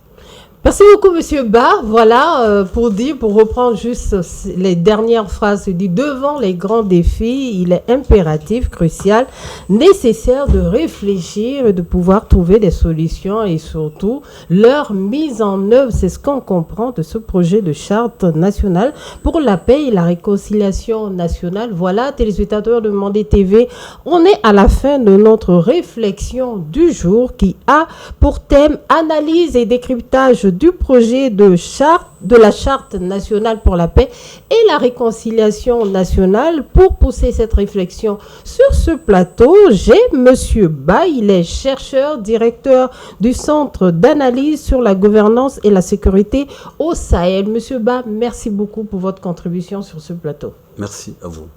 Merci beaucoup, Monsieur Ba. Voilà, pour reprendre juste les dernières phrases, dit devant les grands défis, il est impératif, crucial, nécessaire de réfléchir et de pouvoir trouver des solutions et surtout leur mise en œuvre. C'est ce qu'on comprend de ce projet de charte nationale pour la paix et la réconciliation nationale. Voilà, téléspectateurs de Mandé TV, on est à la fin de notre réflexion du jour qui a pour thème analyse et décryptage du projet de la charte nationale pour la paix et la réconciliation nationale. Pour pousser cette réflexion sur ce plateau, j'ai Monsieur Ba, il est chercheur, directeur du Centre d'analyse sur la gouvernance et la sécurité au Sahel. Monsieur Ba, merci beaucoup pour votre contribution sur ce plateau. Merci à vous.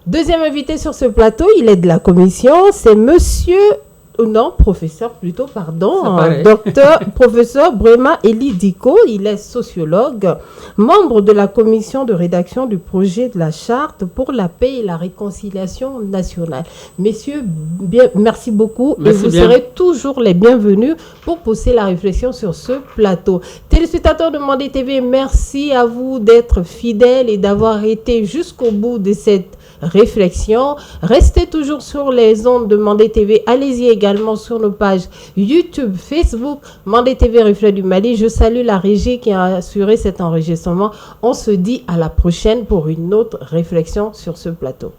Deuxième invité sur ce plateau, il est de la commission, c'est Monsieur non, professeur plutôt, pardon, Ça docteur, professeur Brema Eli Diko, il est sociologue, membre de la commission de rédaction du projet de la charte pour la paix et la réconciliation nationale. Messieurs, merci beaucoup et vous serez toujours les bienvenus pour pousser la réflexion sur ce plateau. Téléspectateurs de Mandé TV, merci à vous d'être fidèles et d'avoir été jusqu'au bout de cette réflexion. Restez toujours sur les ondes de Mandé TV. Allez-y également sur nos pages YouTube, Facebook, Mandé TV Reflet du Mali. Je salue la régie qui a assuré cet enregistrement. On se dit à la prochaine pour une autre réflexion sur ce plateau.